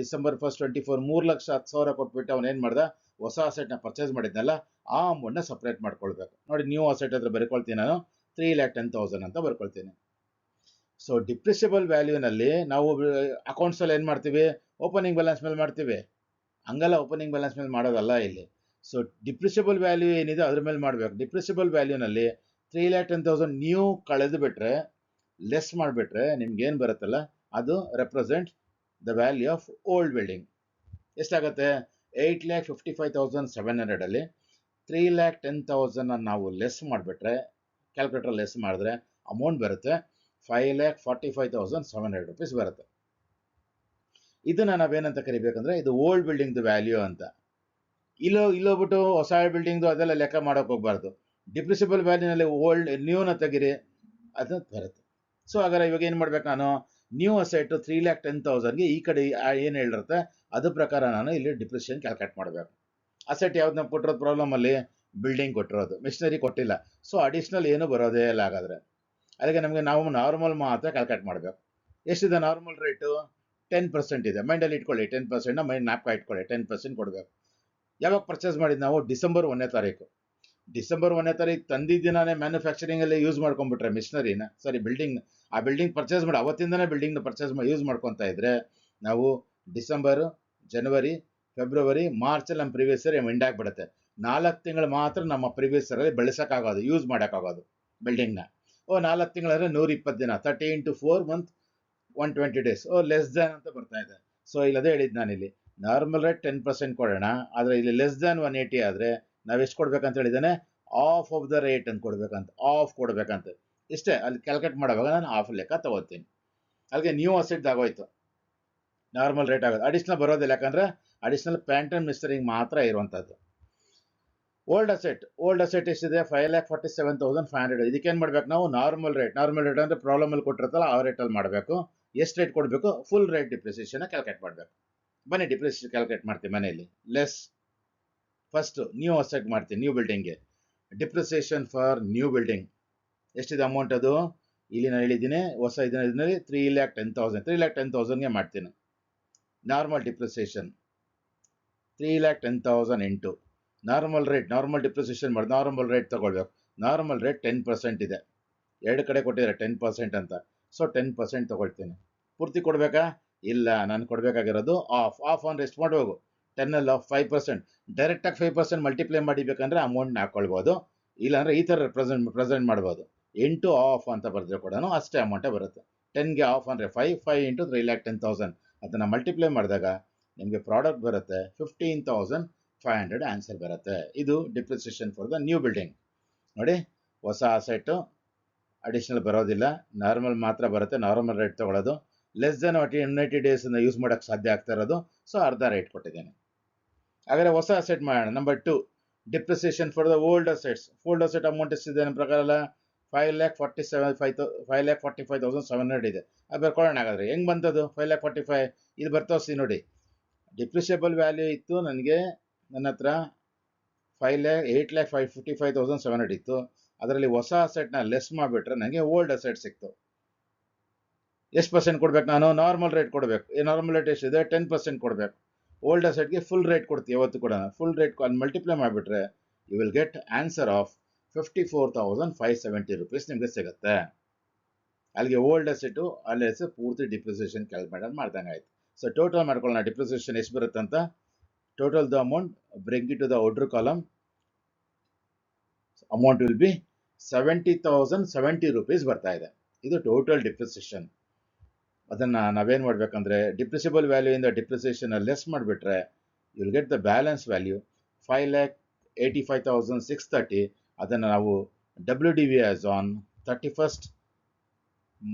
ಡಿಸೆಂಬರ್ 1, 2024 3,10,000 ಕೊಟ್ಬಿಟ್ಟು ಅವನು ಏನು ಮಾಡ್ದ, ಹೊಸ ಅಸೆಟ್ನ ಪರ್ಚೇಸ್ ಮಾಡಿದ್ನಲ್ಲ ಆ ಅಮೌಂಟ್ನ ಸಪ್ರೇಟ್ ಮಾಡ್ಕೊಳ್ಬೇಕು. ನೋಡಿ ನ್ಯೂ ಅಸೆಟ್ ಹತ್ರ ಬರ್ಕೊಳ್ತೀನಿ ನಾನು 3,10,000 ಅಂತ ಬರ್ಕೊಳ್ತೀನಿ. ಸೊ ಡಿಪ್ರಿಸಿಬಲ್ ವ್ಯಾಲ್ಯೂನಲ್ಲಿ ನಾವು ಅಕೌಂಟ್ಸಲ್ಲಿ ಏನು ಮಾಡ್ತೀವಿ, ಓಪನಿಂಗ್ ಬ್ಯಾಲೆನ್ಸ್ ಮೇಲೆ ಮಾಡ್ತೀವಿ. ಹಂಗಲ್ಲ, ಓಪನಿಂಗ್ ಬ್ಯಾಲೆನ್ಸ್ ಮೇಲೆ ಮಾಡೋದಲ್ಲ ಇಲ್ಲಿ. ಸೊ ಡಿಪ್ರಿಸಿಬಲ್ ವ್ಯಾಲ್ಯೂ ಏನಿದೆ ಅದ್ರ ಮೇಲೆ ಮಾಡಬೇಕು. ಡಿಪ್ರಿಸಿಬಲ್ ವ್ಯಾಲ್ಯೂನಲ್ಲಿ 3,10,000 ನ್ಯೂ ಕಳೆದು ಬಿಟ್ರೆ ಲೆಸ್ ಮಾಡಿಬಿಟ್ರೆ ನಿಮ್ಗೆ ಏನು ಬರುತ್ತಲ್ಲ ಅದು represent the value of old building. ಎಷ್ಟಾಗುತ್ತೆ? 8,55,700 ಅಲ್ಲಿ 3,10,000 ನಾವು ಲೆಸ್ ಮಾಡಿಬಿಟ್ರೆ, ಕ್ಯಾಲ್ಕುಲೇಟರ್ ಲೆಸ್ ಮಾಡಿದ್ರೆ ಅಮೌಂಟ್ ಬರುತ್ತೆ 5,45,700 ರೂಪೀಸ್ ಬರುತ್ತೆ. ಇದನ್ನ ನಾವೇನಂತ ಕರಿಬೇಕಂದ್ರೆ ಇದು ಓಲ್ಡ್ ಬಿಲ್ಡಿಂಗ್ದು ವ್ಯಾಲ್ಯೂ ಅಂತ. ಇಲ್ಲೋಗ್ಬಿಟ್ಟು ಹೊಸ ಬಿಲ್ಡಿಂಗ್ದು ಅದೆಲ್ಲ ಲೆಕ್ಕ ಮಾಡೋಕೆ ಹೋಗ್ಬಾರ್ದು. ಡಿಪ್ರಿಸಿಬಲ್ ವ್ಯಾಲ್ಯೂನಲ್ಲಿ ಓಲ್ಡ್ ನ್ಯೂನ ತೆಗಿರಿ, ಅದು ಬರುತ್ತೆ. ಸೊ ಹಾಗಾದ್ರೆ ಇವಾಗ ಏನು ಮಾಡ್ಬೇಕು, ನಾನು ನ್ಯೂ ಅಸೆಟ್ 3,10,000ಗೆ ಈ ಕಡೆ ಏನು ಹೇಳಿರುತ್ತೆ ಅದ್ರ ಪ್ರಕಾರ ನಾನು ಇಲ್ಲಿ ಡಿಪ್ರಿಸಿಯೇಷನ್ ಕ್ಯಾಲ್ಕುಲೇಟ್ ಮಾಡಬೇಕು. ಅಸೆಟ್ ಯಾವ್ದನ್ನ ಕೊಟ್ಟಿರೋದು ಪ್ರಾಬ್ಲಮಲ್ಲಿ? ಬಿಲ್ಡಿಂಗ್ ಕೊಟ್ಟಿರೋದು, ಮಿಷನರಿ ಕೊಟ್ಟಿಲ್ಲ. ಸೊ ಅಡಿಷ್ನಲ್ ಏನು ಬರೋದೇ ಇಲ್ಲ. ಹಾಗಾದರೆ ಅದಕ್ಕೆ ನಮಗೆ ನಾವು ನಾರ್ಮಲ್ ಮಾತ್ರ ಕ್ಯಾಲ್ಕುಲೇಟ್ ಮಾಡಬೇಕು. ಎಷ್ಟಿದೆ ನಾರ್ಮಲ್ ರೇಟು? 10% ಇದೆ. ಮೈಂಡಲ್ಲಿ ಇಟ್ಕೊಳ್ಳಿ, 10%ನ ಮೈಂಡ್ ಮ್ಯಾಪ್ ಇಟ್ಕೊಳ್ಳಿ, 10% ಕೊಡಬೇಕು. ಯಾವಾಗ ಪರ್ಚೇಸ್ ಮಾಡಿದ್ದು ನಾವು? ಡಿಸೆಂಬರ್ 1ನೇ ತಾರೀಕು. ಡಿಸೆಂಬರ್ 1ನೇ ತಾರೀಕು ತಂದಿದ್ದಿನಾನೇ ಮ್ಯಾನುಫ್ಯಾಕ್ಚರಿಂಗಲ್ಲಿ ಯೂಸ್ ಮಾಡ್ಕೊಂಡ್ಬಿಟ್ರೆ ಮಿಷನರಿನ, ಸಾರಿ ಬಿಲ್ಡಿಂಗ್, ಆ ಬಿಲ್ಡಿಂಗ್ ಪರ್ಚೇಸ್ ಮಾಡಿ ಅವತ್ತಿಂದನೇ ಬಿಲ್ಡಿಂಗ್ನ ಪರ್ಚೇಸ್ ಮಾಡಿ ಯೂಸ್ ಮಾಡ್ಕೊತಾ ಇದ್ರೆ ನಾವು ಡಿಸೆಂಬರು, ಜನವರಿ, ಫೆಬ್ರವರಿ, ಮಾರ್ಚಲ್ಲಿ ನಮ್ಮ ಪ್ರೀವಿಯಸ್ ಇಯರ್ ಎಂಡ್ ಆಗಿಬಿಡುತ್ತೆ. 4 ತಿಂಗಳು ಮಾತ್ರ ನಮ್ಮ ಪ್ರೀವಿಯಸ್ ಇಯರಲ್ಲಿ ಬೆಳೆಸೋಕ್ಕಾಗೋದು, ಯೂಸ್ ಮಾಡೋಕ್ಕಾಗೋದು ಬಿಲ್ಡಿಂಗ್ನ. 4 ತಿಂಗಳಂದರೆ 120 ದಿನ, 30 × 4 ಮಂತ್ 120 ಡೇಸ್. ಲೆಸ್ ದ್ಯಾನ್ ಅಂತ ಬರ್ತಾ ಇದೆ. ಸೊ ಇಲ್ಲದೇ ಹೇಳಿದ್ದು ನಾನಿಲ್ಲಿ ನಾರ್ಮಲ್ ರೇಟ್ 10% ಕೊಡೋಣ, ಆದರೆ ಇಲ್ಲಿ ಲೆಸ್ ದ್ಯಾನ್ 180 ಆದರೆ ನಾವು ಎಷ್ಟು ಕೊಡ್ಬೇಕಂತ ಹೇಳಿದ್ದಾನೆ? ಆಫ್ ಆಫ್ ದ ರೇಟ್ ಅಂತ ಕೊಡ್ಬೇಕಂತ, ಆಫ್ ಕೊಡ್ಬೇಕಂತ. ಇಷ್ಟೇ, ಅಲ್ಲಿ ಕ್ಯಾಲ್ಕುಲೇಟ್ ಮಾಡುವಾಗ ನಾನು ಆಫ್ ಲೆಕ್ಕ ತಗೋತೀನಿ. ಅಲ್ಲಿಗೆ ನ್ಯೂ ಅಸೆಟ್ ಆಗೋಯ್ತು, ನಾರ್ಮಲ್ ರೇಟ್ ಆಗೋದು. ಅಡಿಷ್ನಲ್ ಬರೋದಿಲ್ಲ, ಯಾಕಂದರೆ ಅಡಿಷ್ನಲ್ ಪ್ಯಾಂಟ್ ಆ್ಯಂಡ್ ಮಿಸ್ಟರಿಂಗ್ ಮಾತ್ರ ಇರುವಂಥದ್ದು. ಓಲ್ಡ್ ಅಸೆಟ್ ಎಷ್ಟಿದೆ? 5,47,500. ಇದಕ್ಕೇನು ಮಾಡ್ಬೇಕು ನಾವು? ನಾರ್ಮಲ್ ರೇಟ್ ಅಂದರೆ ಪ್ರಾಬ್ಲಮಲ್ಲಿ ಕೊಟ್ಟಿರುತ್ತಲ್ಲ ಆ ರೇಟಲ್ಲಿ ಮಾಡಬೇಕು. ಎಷ್ಟು ರೇಟ್ ಕೊಡಬೇಕು? ಫುಲ್ ರೇಟ್ ಡಿಪ್ರಿಸಿಯೇಷನ್ ಕ್ಯಾಲ್ಕುಲೇಟ್ ಮಾಡಬೇಕು. ಬನ್ನಿ ಡಿಪ್ರಿಸಿಯೇಷನ್ ಕ್ಯಾಲ್ಕುಲೇಟ್ ಮಾಡ್ತೀವಿ ಮನೆಯಲ್ಲಿ. ಲೆಸ್ ಫಸ್ಟ್ ನ್ಯೂ ಅಸೆಟ್ ಮಾಡ್ತೀನಿ, ನ್ಯೂ ಬಿಲ್ಡಿಂಗ್ಗೆ ಡಿಪ್ರಿಸಿಯೇಷನ್ ಫಾರ್ ನ್ಯೂ ಬಿಲ್ಡಿಂಗ್ ಎಷ್ಟಿದೆ ಅಮೌಂಟ್? ಅದು ಇಲ್ಲಿ ನಾನು ಹೇಳಿದ್ದೀನಿ, ಹೊಸ ಇದರಲ್ಲಿ 3,10,000. 3,10,000ಗೆ ಮಾಡ್ತೀನಿ. Normal depreciation 3,10,000 into normal depreciation ಮಾಡಿ ನಾರ್ಮಲ್ ರೇಟ್ ತಗೊಳ್ಬೇಕು. ನಾರ್ಮಲ್ ರೇಟ್ 10% ಇದೆ, ಎರಡು ಕಡೆ ಕೊಟ್ಟಿದ್ದಾರೆ 10% ಅಂತ. ಸೊ 10% ತಗೊಳ್ತೀನಿ. ಪೂರ್ತಿ ಕೊಡಬೇಕಾ? ಇಲ್ಲ, ನಾನು ಕೊಡಬೇಕಾಗಿರೋದು ಆಫ್ ಅಂದರೆ ಎಷ್ಟು ಮಾಡಬೇಕು? 10 ಆಫ್ 5%. ಡೈರೆಕ್ಟಾಗಿ 5% ಮಲ್ಟಿಪ್ಲೈ ಮಾಡಿಬೇಕಂದ್ರೆ ಅಮೌಂಟ್ನ ಹಾಕ್ಕೊಳ್ಬೋದು, ಇಲ್ಲಾಂದರೆ ಈ ಥರ ಪ್ರೆಸೆಂಟ್ ಮಾಡ್ಬೋದು. ಇಂಟು ಆಫ್ ಅಂತ ಬರೆದ್ರೆ ಕೂಡ ಅಷ್ಟೇ ಅಮೌಂಟೇ ಬರುತ್ತೆ. 10ಗೆ ಆಫ್ ಅಂದರೆ 5 ಇಂಟು 3,10,000 ಅದನ್ನು ಮಲ್ಟಿಪ್ಲೈ ಮಾಡಿದಾಗ ನಿಮಗೆ ಪ್ರಾಡಕ್ಟ್ ಬರುತ್ತೆ 15,500 ಆನ್ಸರ್ ಬರುತ್ತೆ. ಇದು depreciation for the new building. ನೋಡಿ, ಹೊಸ ಅಸೆಟ್ಟು ಅಡಿಷನಲ್ ಬರೋದಿಲ್ಲ, ನಾರ್ಮಲ್ ಮಾತ್ರ ಬರುತ್ತೆ. ನಾರ್ಮಲ್ ರೇಟ್ ತೊಗೊಳ್ಳೋದು, ಲೆಸ್ ದೆನ್ 180 ಡೇಸನ್ನು ಯೂಸ್ ಮಾಡೋಕ್ಕೆ ಸಾಧ್ಯ ಆಗ್ತಾ ಇರೋದು. ಸೊ ಅರ್ಧ ರೇಟ್ ಕೊಟ್ಟಿದ್ದೇನೆ. ಹಾಗಾದರೆ ಹೊಸ ಅಸೆಟ್ ಮಾಡೋಣ. Number 2, depreciation for the old assets. Old asset amount ಎಷ್ಟಿದೆ ನಮ್ಮ ಪ್ರಕಾರ? 5,45,700 ಇದೆ. ಅದು ಬರ್ಕೊಳ್ಳೋಣ. ಹಾಗಾದರೆ ಹೆಂಗೆ ಬಂತದು 5,45,000? ಇದು ಬರ್ತೋಸಿ ನೋಡಿ, ಡಿಪ್ರಿಷಿಯಬಲ್ ವ್ಯಾಲ್ಯೂ ಇತ್ತು ನನಗೆ, ನನ್ನ ಹತ್ರ 8,55,700 ಇತ್ತು. ಅದರಲ್ಲಿ ಹೊಸ ಅಸೆಟ್ನ ಲೆಸ್ ಮಾಡಿಬಿಟ್ರೆ ನನಗೆ ಓಲ್ಡ್ ಅಸೆಟ್ ಸಿಕ್ತು. ಎಷ್ಟು ಪರ್ಸೆಂಟ್ ಕೊಡ್ಬೇಕು? ನಾನು ನಾರ್ಮಲ್ ರೇಟ್ ಕೊಡಬೇಕು. ಈ ನಾರ್ಮಲ್ ರೇಟ್ ಎಷ್ಟಿದೆ? 10% ಕೊಡಬೇಕು. ಓಲ್ಡ್ ಅಸೆಟ್ಗೆ ಫುಲ್ ರೇಟ್ ಕೊಡ್ತೀವಿ ಯಾವತ್ತು ಕೂಡ. ಫುಲ್ ರೇಟ್ ಮಲ್ಟಿಪ್ಲೈ ಮಾಡಿಬಿಟ್ರೆ you will get answer of 54,570 rupees ನಿಮಗೆ ಸಿಗುತ್ತೆ. ಅಲ್ಲಿಗೆ ಓಲ್ಡ್ ಅಸೆಟು ಅಲ್ಲಿ ಹೆಸರು ಪೂರ್ತಿ ಡಿಪ್ರಿಸಿಯೇಷನ್ ಕ್ಯಾಲ್ಕುಲೇಟ್ ಮಾಡ್ದಂಗೆ ಆಯ್ತು. ಸೊ ಟೋಟಲ್ ಮಾಡ್ಕೊಳ್ಳೋಣ ಡಿಪ್ರಿಸಿಯೇಷನ್ ಎಷ್ಟು ಬರುತ್ತೆ ಅಂತ. Total the amount bring it to the outer column. Amount will be 70,070 rupees ಬರ್ತಾ ಇದೆ. ಇದು ಟೋಟಲ್ ಡಿಪ್ರಿಸಿಯೇಷನ್. ಅದನ್ನು ನಾವೇನು ಮಾಡಬೇಕಂದ್ರೆ ಡಿಪ್ರಿಸಿಬಲ್ ವ್ಯಾಲ್ಯೂ ಇಂದ ಡಿಪ್ರಿಸಿಯೇಷನ್ ಲೆಸ್ ಮಾಡಿಬಿಟ್ರೆ you will get the balance value 5,85,630. ಅದನ್ನು ನಾವು WDV as on 31st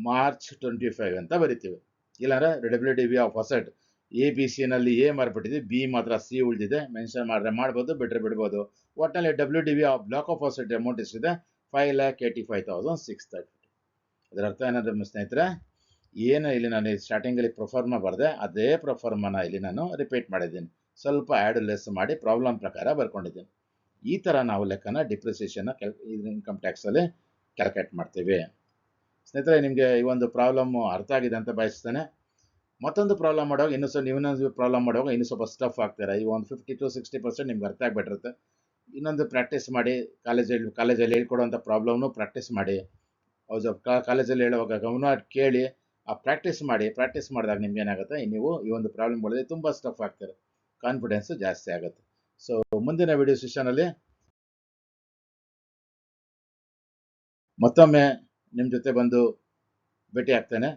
March 25 ಅಂತ ಬರಿತೀವಿ. ಇಲ್ಲಾಂದ್ರೆ WDV ಆಫ್ ಅಸೆಟ್ ABC-ನಲ್ಲಿ ಎ ಮಾರ್ಬಿಟ್ಟಿದೆ, ಬಿ ಮಾತ್ರ ಸಿ ಉಳಿದಿದೆ. ಮೆನ್ಷನ್ ಮಾಡಿದ್ರೆ ಮಾಡ್ಬೋದು, ಬಿಟ್ಟರೆ ಬಿಡ್ಬೋದು. ಒಟ್ಟಿನಲ್ಲಿ WDV of block of asset amount ಎಷ್ಟಿದೆ? 5,85,630. ಅದರ ಅರ್ಥ ಏನಾದರೂ ಸ್ನೇಹಿತರೆ, ಏನು ಇಲ್ಲಿ ನಾನು ಸ್ಟಾರ್ಟಿಂಗಲ್ಲಿ ಪ್ರೊಫಾರ್ಮ ಬರೆದೆ ಅದೇ ಪ್ರೊಫಾರ್ಮನ ಇಲ್ಲಿ ನಾನು ರಿಪೀಟ್ ಮಾಡಿದ್ದೀನಿ. ಸ್ವಲ್ಪ ಆ್ಯಡ್ ಲೆಸ್ ಮಾಡಿ ಪ್ರಾಬ್ಲಮ್ ಪ್ರಕಾರ ಬರ್ಕೊಂಡಿದ್ದೀನಿ. ಈ ಥರ ನಾವು ಲೆಕ್ಕನ ಡಿಪ್ರಿಸಿಯೇಷನ್ನ ಇನ್ಕಮ್ ಟ್ಯಾಕ್ಸಲ್ಲಿ ಕ್ಯಾಲ್ಕುಲೇಟ್ ಮಾಡ್ತೀವಿ. ಸ್ನೇಹಿತರೆ, ನಿಮಗೆ ಈ ಒಂದು ಪ್ರಾಬ್ಲಮ್ ಅರ್ಥ ಆಗಿದೆ ಅಂತ ಬಯಸ್ತೇನೆ. ಮತ್ತೊಂದು ಪ್ರಾಬ್ಲಮ್ ಮಾಡುವಾಗ ಇನ್ನೊಂದು ಪ್ರಾಬ್ಲಮ್ ಮಾಡುವಾಗ ಇನ್ನೂ ಸ್ವಲ್ಪ ಸ್ಟಫ್ ಆಗ್ತಾರೆ. ಈ ಒಂದು 50 to 60% ನಿಮ್ಗೆ ಅರ್ಥ ಆಗಿಬಿಟ್ಟಿರುತ್ತೆ. ಇನ್ನೊಂದು ಪ್ರಾಕ್ಟೀಸ್ ಮಾಡಿ, ಕಾಲೇಜಲ್ಲಿ ಹೇಳ್ಕೊಡುವಂಥ ಪ್ರಾಬ್ಲಮ್ನು ಪ್ರಾಕ್ಟೀಸ್ ಮಾಡಿ. ಕಾಲೇಜಲ್ಲಿ ಹೇಳುವಾಗ ಗಮನ ಕೇಳಿ ಪ್ರಾಕ್ಟೀಸ್ ಮಾಡಿದಾಗ ನಿಮ್ಗೆ ಏನಾಗುತ್ತೆ, ನೀವು ಈ ಒಂದು ಪ್ರಾಬ್ಲಮ್ ಮಾಡಿದ್ರೆ ತುಂಬ ಸ್ಟಫ್ ಆಗ್ತಾರೆ, ಕಾನ್ಫಿಡೆನ್ಸ್ ಜಾಸ್ತಿ ಆಗುತ್ತೆ. ಸೊ ಮುಂದಿನ ವಿಡಿಯೋ ಸೆಷನಲ್ಲಿ ಮತ್ತೊಮ್ಮೆ ನಿಮ್ಮ ಜೊತೆ ಬಂದು ಭೇಟಿ ಆಗ್ತೇನೆ.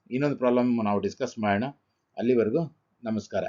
ಇನ್ನೊಂದು ಪ್ರಾಬ್ಲಮ್ ನಾವು ಡಿಸ್ಕಸ್ ಮಾಡೋಣ. ಅಲ್ಲಿವರೆಗೂ ನಮಸ್ಕಾರ.